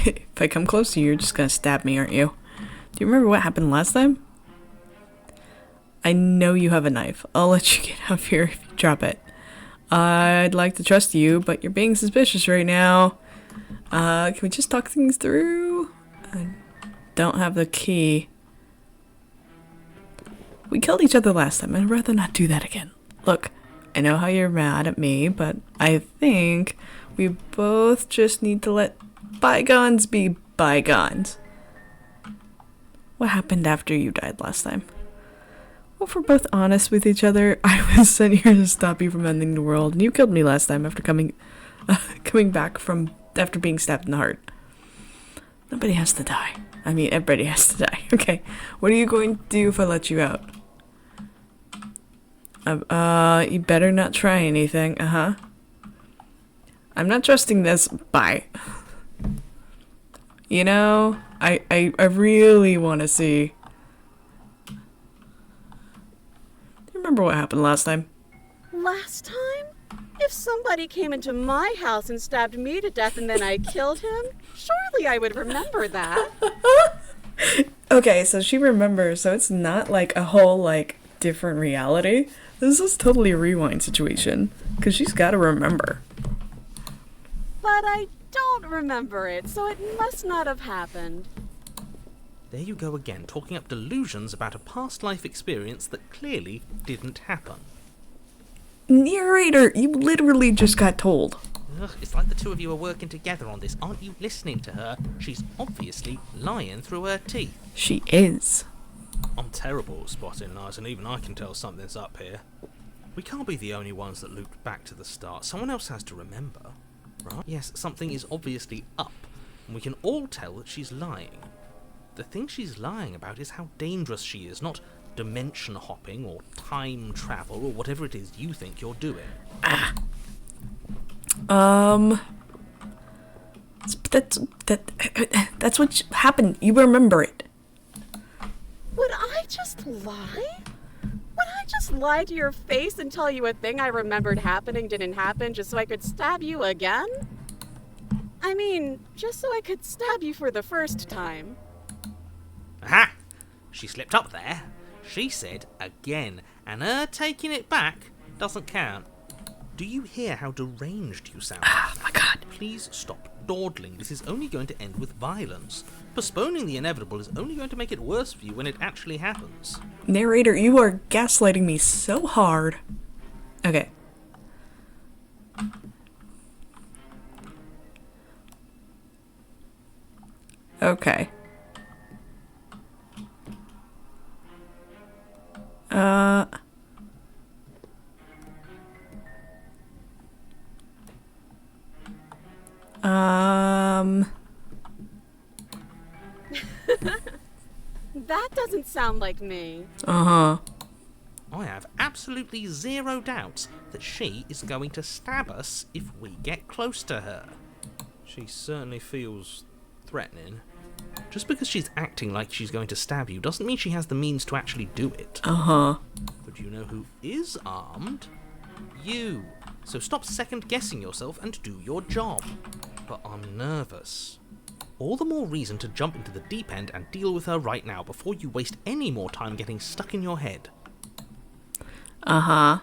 If I come close to you, you're just gonna stab me, aren't you? Do you remember what happened last time? I know you have a knife. I'll let you get out of here if you drop it. I'd like to trust you, but you're being suspicious right now. Can we just talk things through? I don't have the key. We killed each other last time. I'd rather not do that again. Look, I know how you're mad at me, but I think we both just need to let bygones be bygones. What happened after you died last time? Well, if we're both honest with each other, I was sent here to stop you from ending the world, and you killed me last time after coming back from after being stabbed in the heart. Nobody has to die. I mean, everybody has to die. Okay, what are you going to do if I let you out? You better not try anything. I'm not trusting this. Bye. You know, I really want to see. Do you remember what happened last time? Last time? If somebody came into my house and stabbed me to death and then I killed him, surely I would remember that. Okay, so she remembers, so it's not like a whole, like, different reality. This is totally a rewind situation, because she's got to remember. But I don't remember it, so it must not have happened. There you go again, talking up delusions about a past life experience that clearly didn't happen. Narrator, you literally just got told. Ugh, it's like the two of you are working together on this. Aren't you listening to her? She's obviously lying through her teeth. She is. I'm terrible at spotting lies, and even I can tell something's up here. We can't be the only ones that looped back to the start. Someone else has to remember, right? Yes, something is obviously up, and we can all tell that she's lying. The thing she's lying about is how dangerous she is, not dimension hopping or time travel or whatever it is you think you're doing. That's what happened. You remember it. Would I just lie? Would I just lie to your face and tell you a thing I remembered happening didn't happen just so I could stab you again? I mean, just so I could stab you for the first time. Aha! She slipped up there. She said again, and her taking it back doesn't count. Do you hear how deranged you sound? Oh my god. Please stop dawdling. This is only going to end with violence. Postponing the inevitable is only going to make it worse for you when it actually happens. Narrator, you are gaslighting me so hard. Okay. Okay. That doesn't sound like me. Uh-huh. I have absolutely zero doubts that she is going to stab us if we get close to her. She certainly feels threatening. Just because she's acting like she's going to stab you doesn't mean she has the means to actually do it. Uh-huh. But you know who is armed? You. So stop second-guessing yourself and do your job. But I'm nervous. All the more reason to jump into the deep end and deal with her right now before you waste any more time getting stuck in your head. Uh-huh.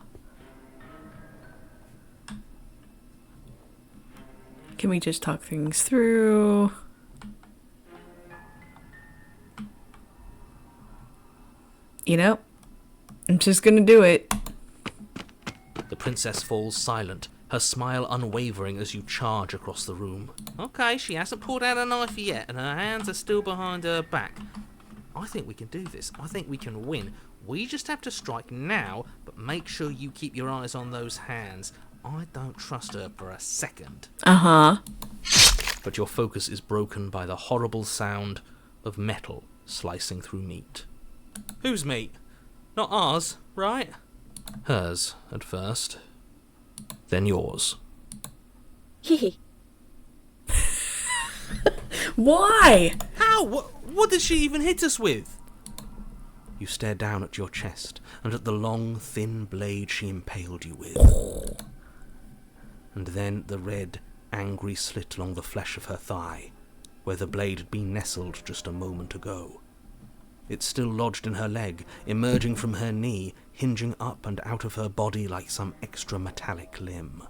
Can we just talk things through? you know, I'm just gonna do it. The princess falls silent, her smile unwavering as you charge across the room. Okay, she hasn't pulled out a knife yet, and her hands are still behind her back. I think we can do this. I think we can win. We just have to strike now, but make sure you keep your eyes on those hands. I don't trust her for a second. Uh-huh. But your focus is broken by the horrible sound of metal slicing through meat. Whose meat? Not ours, right? Hers, at first. Then yours. Hee. Why? How? What did she even hit us with? You stare down at your chest and at the long, thin blade she impaled you with. And then the red, angry slit along the flesh of her thigh, where the blade had been nestled just a moment ago. It's still lodged in her leg, emerging from her knee, hinging up and out of her body like some extra metallic limb.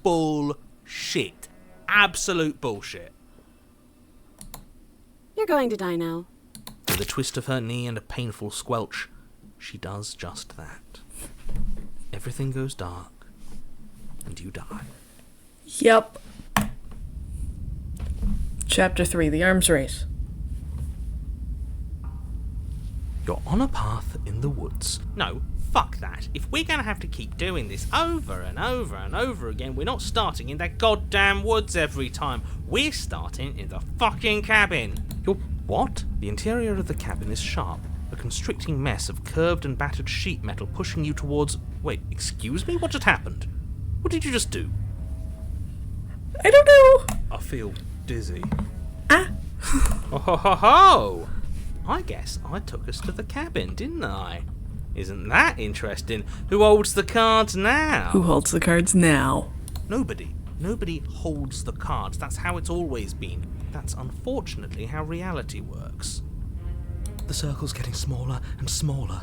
Bullshit. Absolute bullshit. You're going to die now. With a twist of her knee and a painful squelch, she does just that. Everything goes dark, and you die. Yep. Chapter 3, The Arms Race. You're on a path in the woods. No, fuck that. If we're gonna have to keep doing this over and over and over again, we're not starting in that goddamn woods every time. We're starting in the fucking cabin. You're what? The interior of the cabin is sharp, a constricting mess of curved and battered sheet metal pushing you towards... Wait, excuse me? What just happened? What did you just do? I don't know. I feel dizzy. Ah. Oh ho ho ho! I guess I took us to the cabin, didn't I? Isn't that interesting? Who holds the cards now? Who holds the cards now? Nobody. Nobody holds the cards. That's how it's always been. That's unfortunately how reality works. The circle's getting smaller and smaller.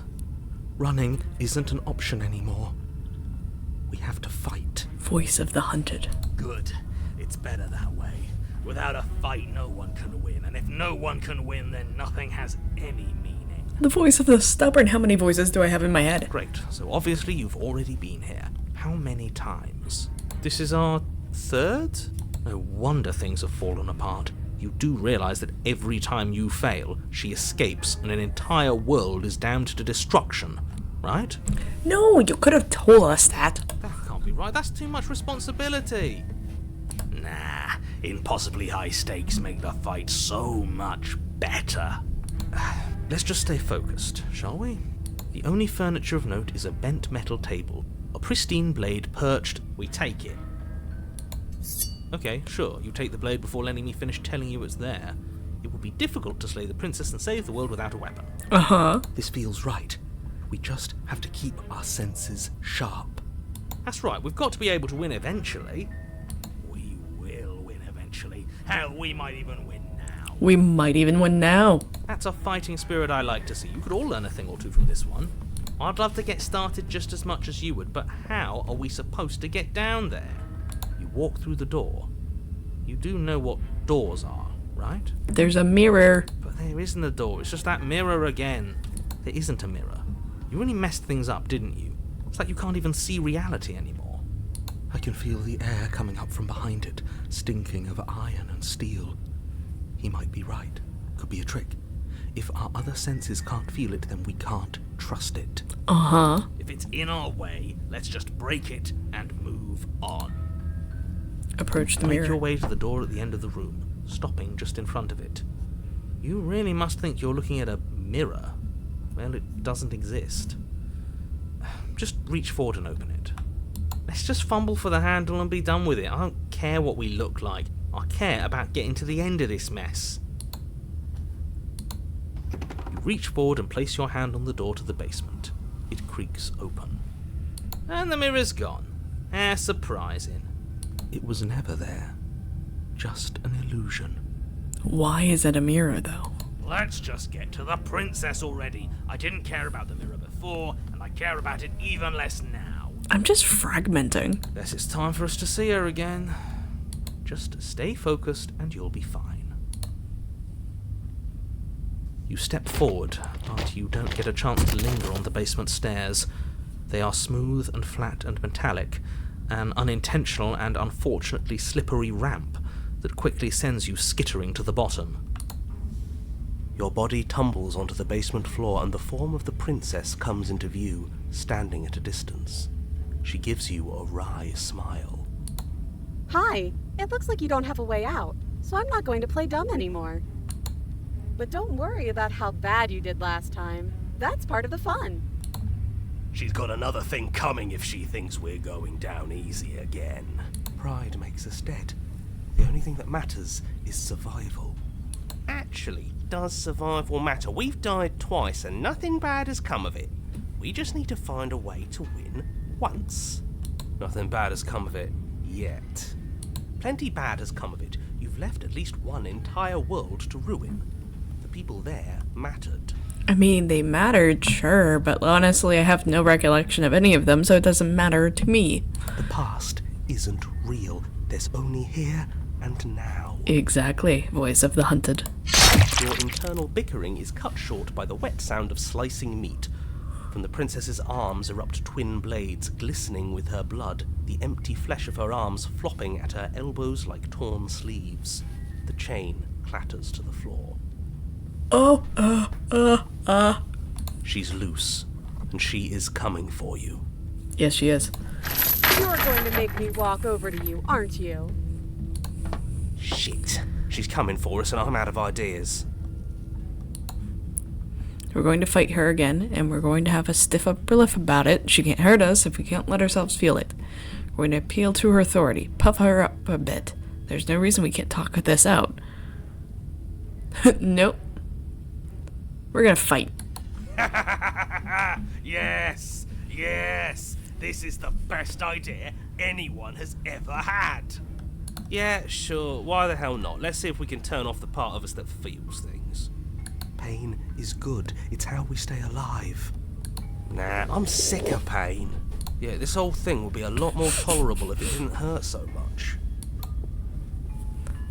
Running isn't an option anymore. We have to fight. Voice of the hunted. Good. It's better that way. Without a fight, no one can win. And if no one can win, then nothing has any meaning. The voice of the stubborn. How many voices do I have in my head? Great. So obviously you've already been here. How many times? This is our third? No wonder things have fallen apart. You do realise that every time you fail, she escapes and an entire world is damned to destruction, right? No, you could have told us that. That can't be right. That's too much responsibility. Nah, impossibly high stakes make the fight so much better. Let's just stay focused, shall we? The only furniture of note is a bent metal table, a pristine blade perched. We take it. Okay, sure, you take the blade before letting me finish telling you it's there. It would be difficult to slay the princess and save the world without a weapon. Uh-huh. This feels right. We just have to keep our senses sharp. That's right, we've got to be able to win eventually. We will win eventually. Hell, we might even win now. We might even win now. That's a fighting spirit I like to see. You could all learn a thing or two from this one. I'd love to get started just as much as you would, but how are we supposed to get down there? You walk through the door. You do know what doors are, right? There's a mirror. But there isn't a door, it's just that mirror again. There isn't a mirror. You really messed things up, didn't you? It's like you can't even see reality anymore. I can feel the air coming up from behind it, stinking of iron and steel. He might be right. Could be a trick. If our other senses can't feel it, then we can't trust it. Uh-huh. If it's in our way, let's just break it and move on. Approach the Make your mirror. way to the door at the end of the room, stopping just in front of it. You really must think you're looking at a mirror. Well, it doesn't exist. Just reach forward and open it. Let's just fumble for the handle and be done with it. I don't care what we look like. I care about getting to the end of this mess. You reach forward and place your hand on the door to the basement. It creaks open. And the mirror's gone. How surprising. It was never there. Just an illusion. Why is it a mirror, though? Let's just get to the princess already. I didn't care about the mirror before, and I care about it even less now. I'm just fragmenting. Guess it's time for us to see her again. Just stay focused and you'll be fine. You step forward, but you don't get a chance to linger on the basement stairs. They are smooth and flat and metallic, an unintentional and unfortunately slippery ramp that quickly sends you skittering to the bottom. Your body tumbles onto the basement floor and the form of the princess comes into view, standing at a distance. She gives you a wry smile. Hi, it looks like you don't have a way out, so I'm not going to play dumb anymore. But don't worry about how bad you did last time. That's part of the fun. She's got another thing coming if she thinks we're going down easy again. Pride makes us dead. The only thing that matters is survival. Actually, does survival matter? We've died twice and nothing bad has come of it. We just need to find a way to win once. Nothing bad has come of it yet. Plenty bad has come of it. You've left at least one entire world to ruin. The people there mattered. I mean, they mattered, sure, but honestly, I have no recollection of any of them, so it doesn't matter to me. The past isn't real. There's only here and now. Exactly, voice of the hunted. Your internal bickering is cut short by the wet sound of slicing meat. From the princess's arms erupt twin blades, glistening with her blood, the empty flesh of her arms flopping at her elbows like torn sleeves. The chain clatters to the floor. She's loose, and she is coming for you. Yes, she is. You're going to make me walk over to you, aren't you? Shit. She's coming for us and I'm out of ideas. We're going to fight her again, and we're going to have a stiff upper lip about it. She can't hurt us if we can't let ourselves feel it. We're going to appeal to her authority, puff her up a bit. There's no reason we can't talk this out. Nope. We're gonna fight. Yes, yes. This is the best idea anyone has ever had. Yeah, sure. Why the hell not? Let's see if we can turn off the part of us that feels things. Pain is good. It's how we stay alive. Nah, I'm sick of pain. Yeah, this whole thing would be a lot more tolerable if it didn't hurt so much.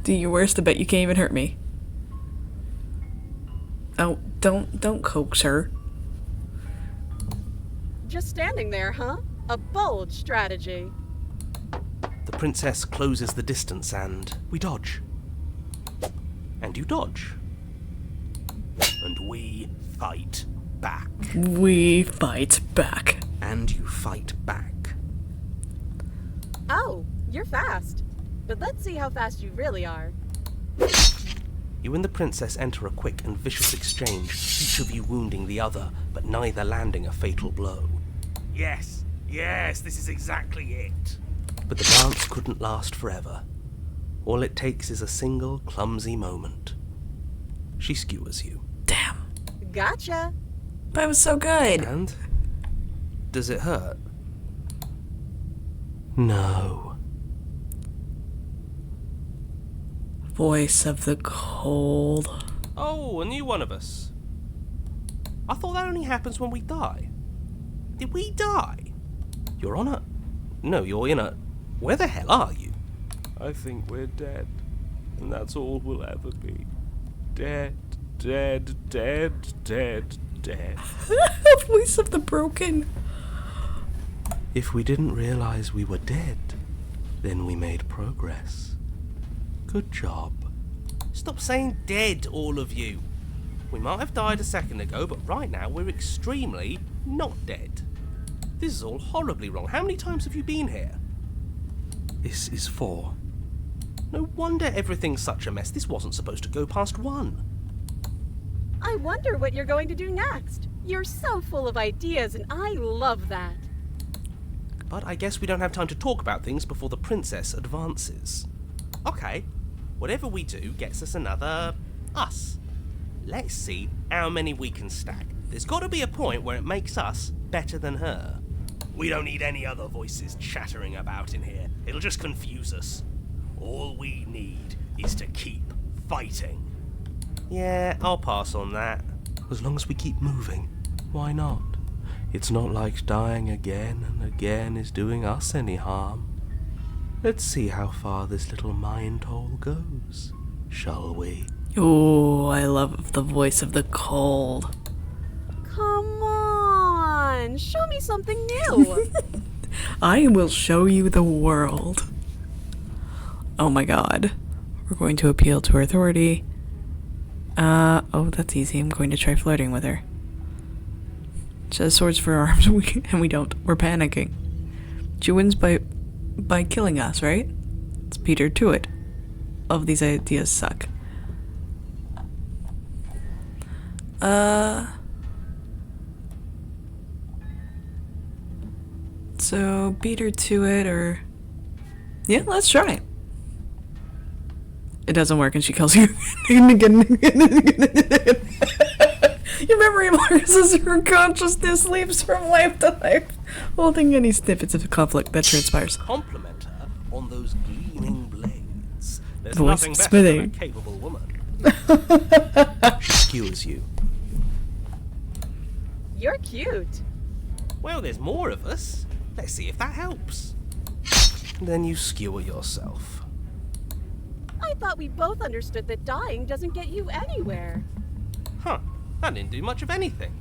Do your worst to bet you can't even hurt me. Oh, don't coax her. Just standing there, huh? A bold strategy. The princess closes the distance and we dodge. And you dodge. And we fight back. We fight back. And you fight back. Oh, you're fast. But let's see how fast you really are. You and the princess enter a quick and vicious exchange, each of you wounding the other, but neither landing a fatal blow. Yes, this is exactly it. But the dance couldn't last forever. All it takes is a single clumsy moment. She skewers you. Damn. Gotcha. But it was so good. And? Does it hurt? No. Voice of the cold. Oh, a new one of us. I thought that only happens when we die. Did we die? You're on a... No, you're in a... Where the hell are you? I think we're dead. And that's all we'll ever be. Dead, dead, dead, dead, dead. Voice of the broken. If we didn't realize we were dead, then we made progress. Good job. Stop saying dead, all of you. We might have died a second ago, but right now we're extremely not dead. This is all horribly wrong. How many times have you been here? This is 4. No wonder everything's such a mess. This wasn't supposed to go past 1. I wonder what you're going to do next. You're so full of ideas, and I love that. But I guess we don't have time to talk about things before the princess advances. Okay, whatever we do gets us another us. Let's see how many we can stack. There's got to be a point where it makes us better than her. We don't need any other voices chattering about in here. It'll just confuse us. All we need is to keep fighting. Yeah, I'll pass on that. As long as we keep moving, why not? It's not like dying again and again is doing us any harm. Let's see how far this little mind hole goes, shall we? Oh, I love the voice of the cold. Come on, show me something new. I will show you the world. Oh my god. We're going to appeal to her authority. Oh, that's easy. I'm going to try flirting with her. She has swords for arms, and we don't. We're panicking. She wins by killing us, right? Let's beat her to it. All of these ideas suck. So beat her to it, or yeah, let's try. It doesn't work, and she kills you again. Your memory marks as her consciousness leaps from life to life, holding any snippets of conflict that transpires. Compliment her on those gleaming blades. There's Voice nothing better smithing. than a capable woman. She skewers you. You're cute. Well, there's more of us. Let's see if that helps. Then you skewer yourself. I thought we both understood that dying doesn't get you anywhere. Huh, that didn't do much of anything.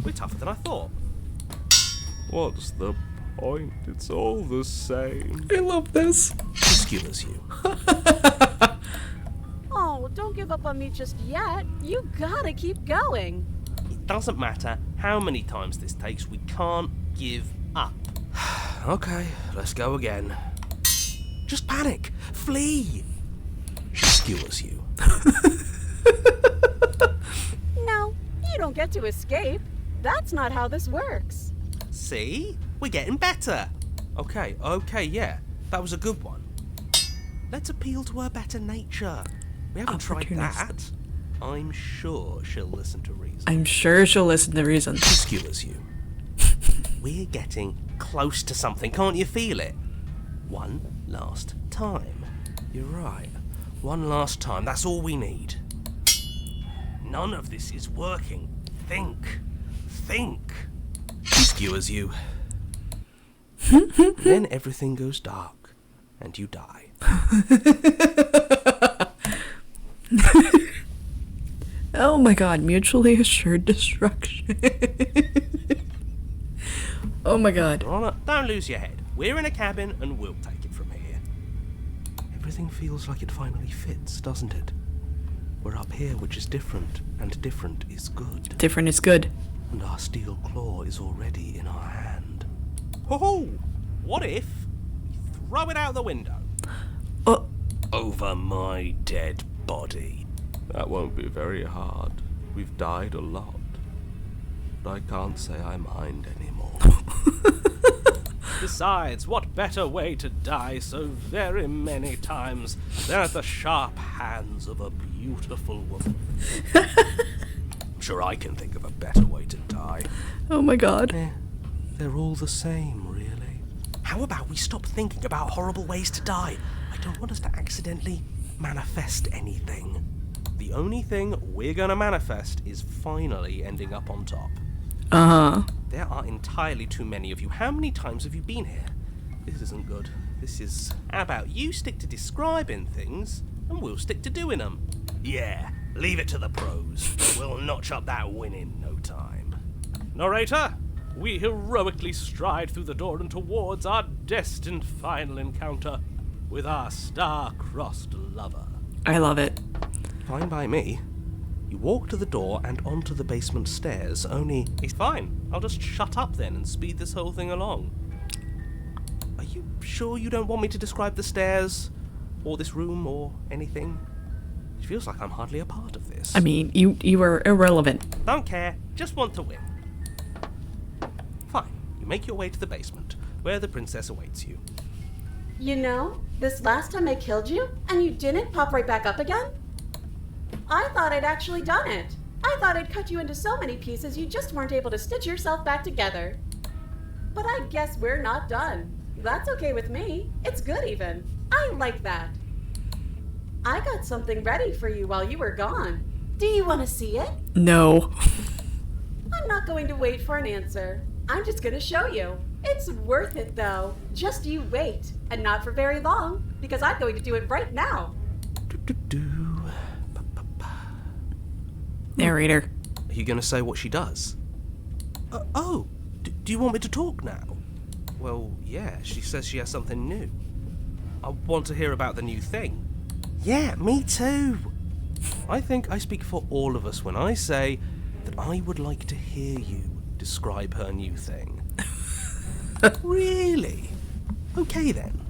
We're tougher than I thought. What's the point? It's all the same. I love this. She skewers you. Oh, don't give up on me just yet. You gotta keep going. It doesn't matter how many times this takes, we can't give up. Okay, let's go again. Just panic! Flee! She skewers you. No, you don't get to escape. That's not how this works. See? We're getting better. Okay, yeah. That was a good one. Let's appeal to her better nature. We haven't tried that. I'm sure she'll listen to reason. I'm sure she'll listen to reason. She skewers you. We're getting close to something, can't you feel it? One last time. You're right. One last time, that's all we need. None of this is working. Think. She skewers you. Then everything goes dark, and you die. Oh my god, mutually assured destruction. Oh my god. Honor, don't lose your head. We're in a cabin, and we'll take it from here. Everything feels like it finally fits, doesn't it? We're up here, which is different, and different is good. Different is good. And our steel claw is already in our hand. Ho-ho! What if we throw it out the window? Over my dead body. That won't be very hard. We've died a lot. But I can't say I mind anymore. Besides, what better way to die so very many times than at the sharp hands of a beautiful woman? I'm sure I can think of a better way to die. Oh my god. They're all the same, really. How about we stop thinking about horrible ways to die? I don't want us to accidentally manifest anything. The only thing we're gonna manifest is finally ending up on top. Uh-huh. There are entirely too many of you. How many times have you been here? This isn't good. This is... How about you stick to describing things, and we'll stick to doing them? Yeah, leave it to the pros. We'll notch up that win in no time. Narrator, we heroically stride through the door and towards our destined final encounter with our star-crossed lover. I love it. Fine by me. You walk to the door and onto the basement stairs, only... It's fine. I'll just shut up then and speed this whole thing along. Are you sure you don't want me to describe the stairs? Or this room, or anything? It feels like I'm hardly a part of this. I mean, you are irrelevant. Don't care. Just want to win. Fine. You make your way to the basement, where the princess awaits you. You know, this last time I killed you, and you didn't pop right back up again? I thought I'd actually done it. I thought I'd cut you into so many pieces you just weren't able to stitch yourself back together. But I guess we're not done. That's okay with me. It's good even. I like that. I got something ready for you while you were gone. Do you want to see it? No. I'm not going to wait for an answer. I'm just going to show you. It's worth it though. Just you wait. And not for very long, because I'm going to do it right now. Narrator. Are you going to say what she does? Do you want me to talk now? Well, yeah, she says she has something new. I want to hear about the new thing. Yeah, me too. I think I speak for all of us when I say that I would like to hear you describe her new thing. Really? Okay then.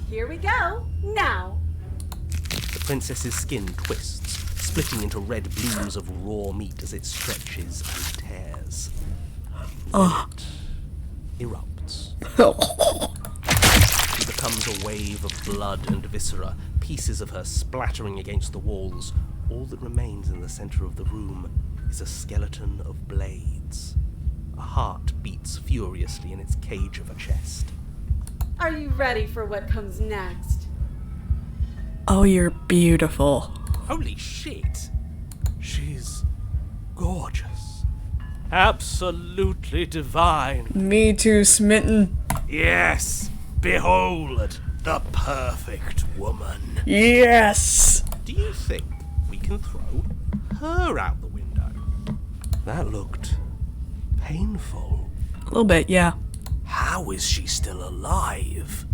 Here we go. Now. The princess's skin twists, splitting into red blooms of raw meat as it stretches and tears. Oh. It erupts. She becomes a wave of blood and viscera, pieces of her splattering against the walls. All that remains in the center of the room is a skeleton of blades. A heart beats furiously in its cage of a chest. Are you ready for what comes next? Oh, you're beautiful. Holy shit! She's gorgeous. Absolutely divine. Me too, smitten. Yes! Behold, the perfect woman. Yes! Do you think we can throw her out the window? That looked painful. A little bit, yeah. How is she still alive?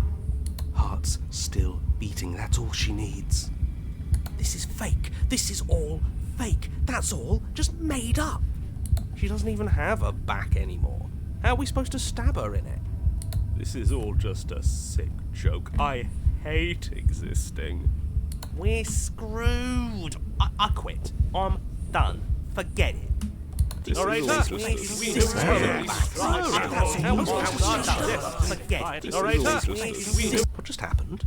Heart's still beating, that's all she needs. This is fake. This is all fake. That's all just made up. She doesn't even have a back anymore. How are we supposed to stab her in it? This is all just a sick joke. I hate existing. We're screwed. I quit. I'm done. Forget it. This All right, is all sir. just We a do sick Forget. All right, sir. What just happened?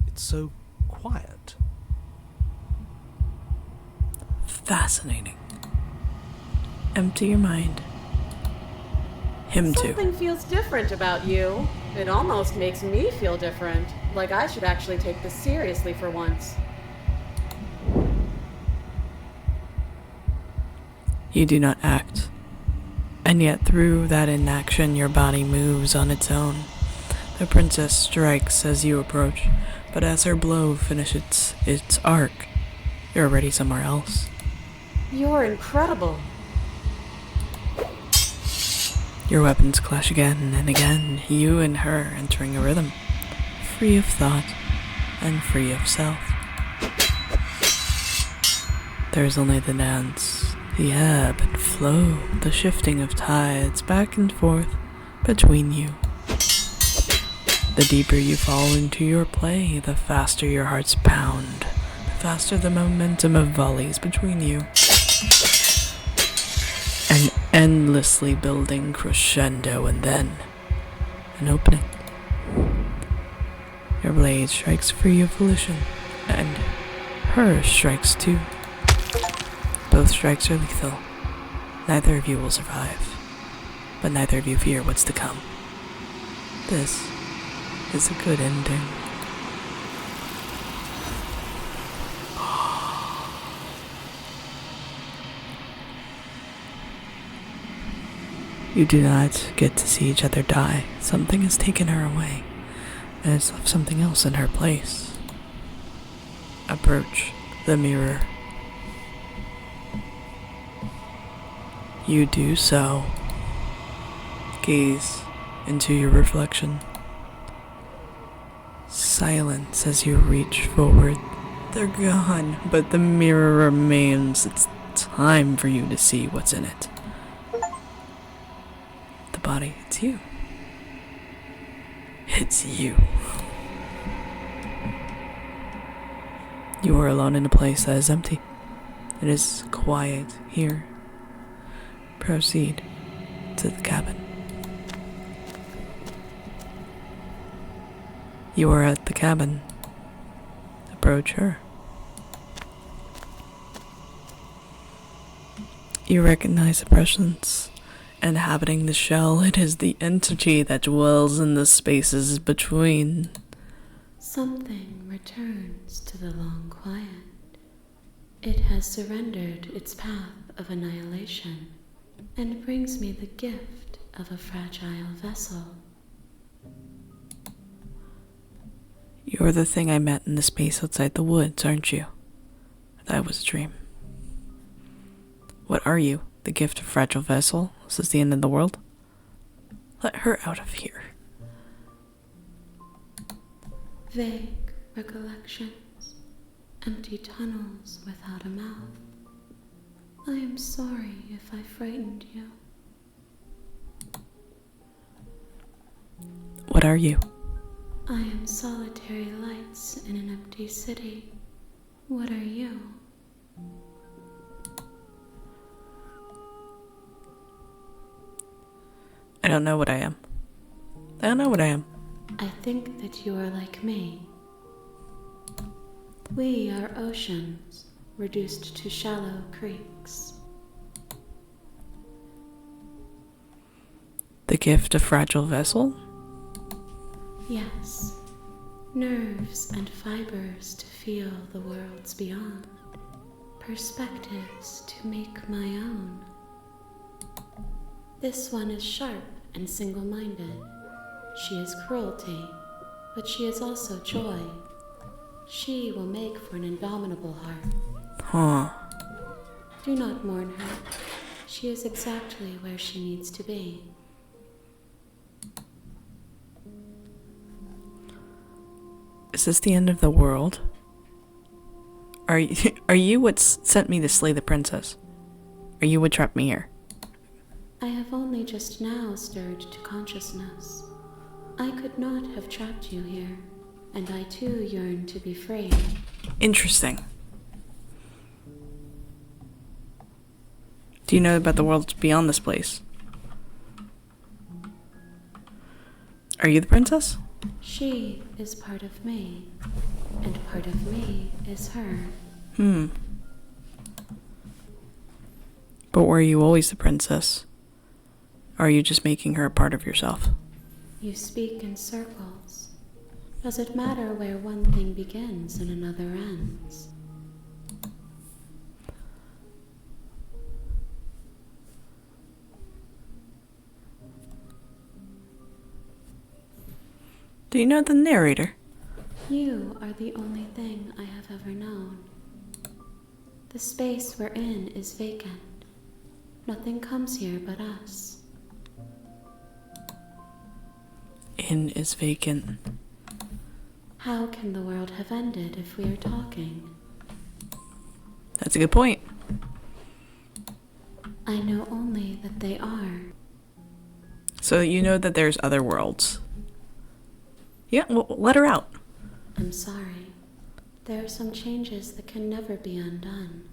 It's so quiet. Fascinating. Empty your mind. Him too. Something feels different about you. It almost makes me feel different. Like I should actually take this seriously for once. You do not act. And yet through that inaction your body moves on its own. The princess strikes as you approach, but as her blow finishes its arc, you're already somewhere else. You're incredible. Your weapons clash again and again, you and her entering a rhythm, free of thought and free of self. There's only the dance, the ebb and flow, the shifting of tides back and forth between you. The deeper you fall into your play, the faster your hearts pound, the faster the momentum of volleys between you. An endlessly building crescendo and then an opening. Your blade strikes free of volition, and her strikes too. Both strikes are lethal. Neither of you will survive, but neither of you fear what's to come. This is a good ending. You do not get to see each other die. Something has taken her away, and it's left something else in her place. Approach the mirror. You do so. Gaze into your reflection. Silence as you reach forward. They're gone, but the mirror remains. It's time for you to see what's in it. The body, it's you. It's you. You are alone in a place that is empty. It is quiet here. Proceed to the cabin. You are at the cabin. Approach her. You recognize a presence inhabiting the shell. It is the entity that dwells in the spaces between. Something returns to the long quiet. It has surrendered its path of annihilation and brings me the gift of a fragile vessel. You're the thing I met in the space outside the woods, aren't you? That was a dream. What are you? The gift of fragile vessel? Is this the end of the world? Let her out of here. Vague recollections, empty tunnels without a mouth. I am sorry if I frightened you. What are you? I am solitary lights in an empty city. What are you? I don't know what I am. I don't know what I am. I think that you are like me. We are oceans, reduced to shallow creeks. The gift of fragile vessel? Yes, nerves and fibers to feel the worlds beyond, perspectives to make my own. This one is sharp and single-minded. She is cruelty, but she is also joy. She will make for an indomitable heart. Huh. Do not mourn her. She is exactly where she needs to be. Is this the end of the world? Are you what sent me to slay the princess? Are you what trapped me here? I have only just now stirred to consciousness. I could not have trapped you here, and I too yearn to be free. Interesting. Do you know about the worlds beyond this place? Are you the princess? She is part of me, and part of me is her. But were you always the princess? Or are you just making her a part of yourself? You speak in circles. Does it matter where one thing begins and another ends? Do you know the narrator? You are the only thing I have ever known. The space we're in is vacant. Nothing comes here but us. In is vacant. How can the world have ended if we are talking? That's a good point. I know only that they are. So you know that there's other worlds. Yeah, well, let her out. I'm sorry. There are some changes that can never be undone.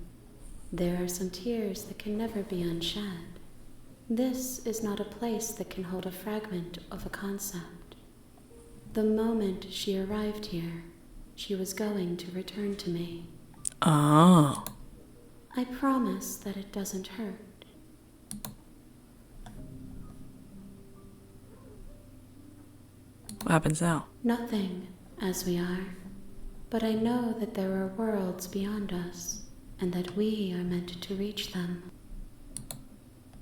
There are some tears that can never be unshed. This is not a place that can hold a fragment of a concept. The moment she arrived here, she was going to return to me. Oh. I promise that it doesn't hurt. What happens now? Nothing, as we are. But I know that there are worlds beyond us, and that we are meant to reach them.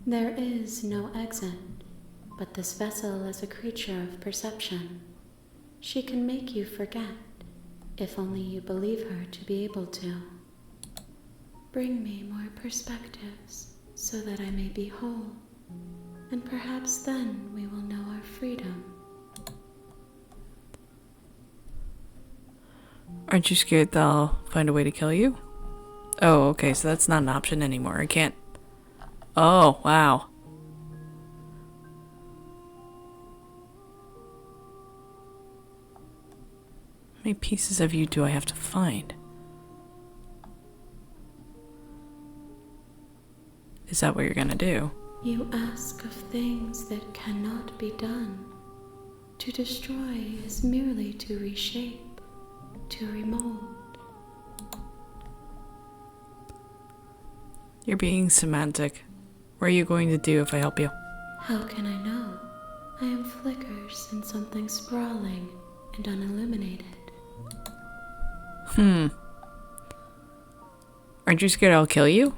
There is no exit, but this vessel is a creature of perception. She can make you forget, if only you believe her to be able to. Bring me more perspectives, so that I may be whole, and perhaps then we will know our freedom. Aren't you scared they'll find a way to kill you? Oh, okay, so that's not an option anymore. I can't... Oh, wow. How many pieces of you do I have to find? Is that what you're gonna do? You ask of things that cannot be done. To destroy is merely to reshape, to remold. You're being semantic. What are you going to do if I help you? How can I know? I am flickers in something sprawling and unilluminated. Aren't you scared I'll kill you?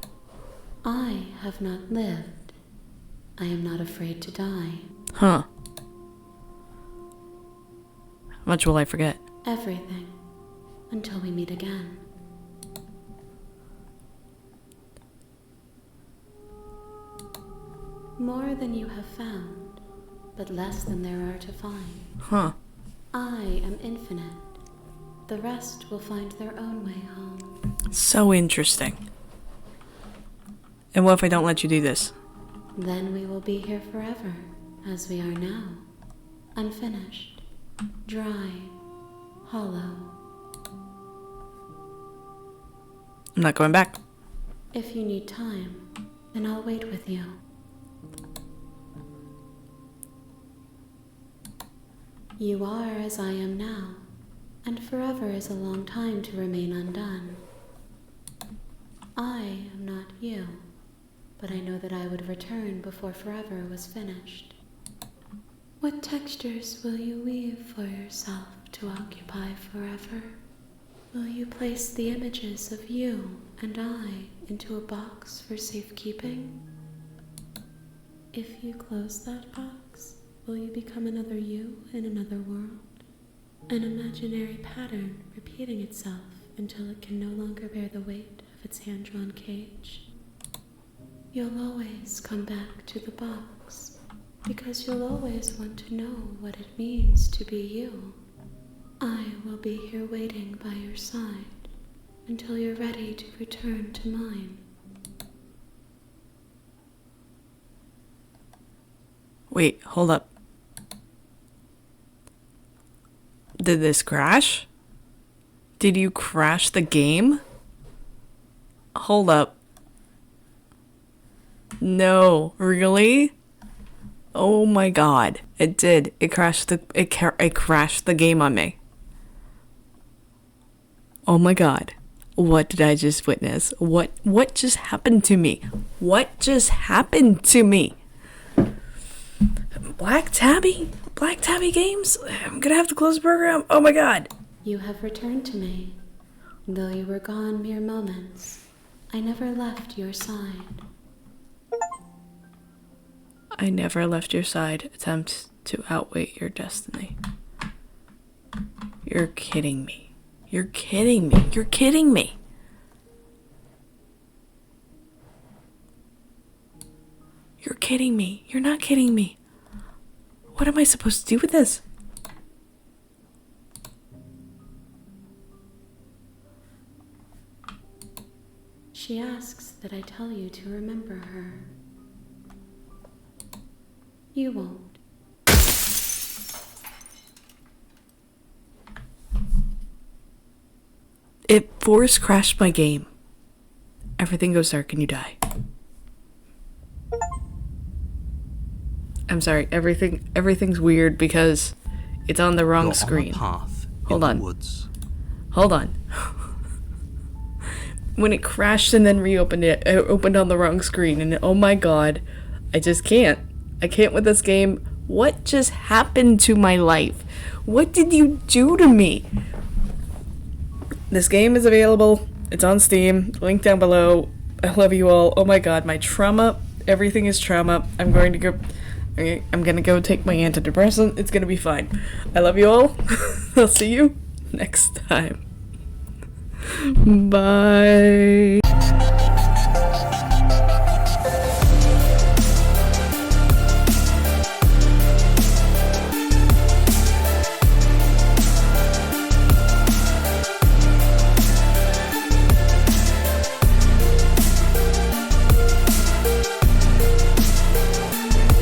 I have not lived. I am not afraid to die. Huh. How much will I forget? Everything. Until we meet again. More than you have found, but less than there are to find. Huh. I am infinite. The rest will find their own way home. So interesting. And what if I don't let you do this? Then we will be here forever, as we are now. Unfinished, dry, hollow. I'm not going back. If you need time, then I'll wait with you. You are as I am now, and forever is a long time to remain undone. I am not you, but I know that I would return before forever was finished. What textures will you weave for yourself to occupy forever? Will you place the images of you and I into a box for safekeeping? If you close that box, will you become another you in another world? An imaginary pattern repeating itself until it can no longer bear the weight of its hand-drawn cage? You'll always come back to the box, because you'll always want to know what it means to be you. I will be here waiting by your side until you're ready to return to mine. Wait, hold up. Did this crash? Did you crash the game? Hold up. No, really? Oh my god. It did. It crashed the game on me. Oh my god. What did I just witness? What just happened to me? What just happened to me? Black Tabby games? I'm gonna have to close the program. Oh my god. You have returned to me. Though you were gone mere moments, I never left your side. I never left your side. Attempt to outweigh your destiny. You're kidding me. You're kidding me. You're kidding me. You're kidding me. You're not kidding me. What am I supposed to do with this? She asks that I tell you to remember her. You won't. It force crashed my game. Everything goes dark and you die. I'm sorry, everything's weird because it's on the wrong You're screen. on a path Hold in on. the woods. Hold on. When it crashed and then reopened it opened on the wrong screen and oh my god, I just can't. I can't with this game. What just happened to my life? What did you do to me? This game is available. It's on Steam. Link down below. I love you all. Oh my god, my trauma. Everything is trauma. I'm gonna go take my antidepressant. It's gonna be fine. I love you all. I'll see you next time. Bye.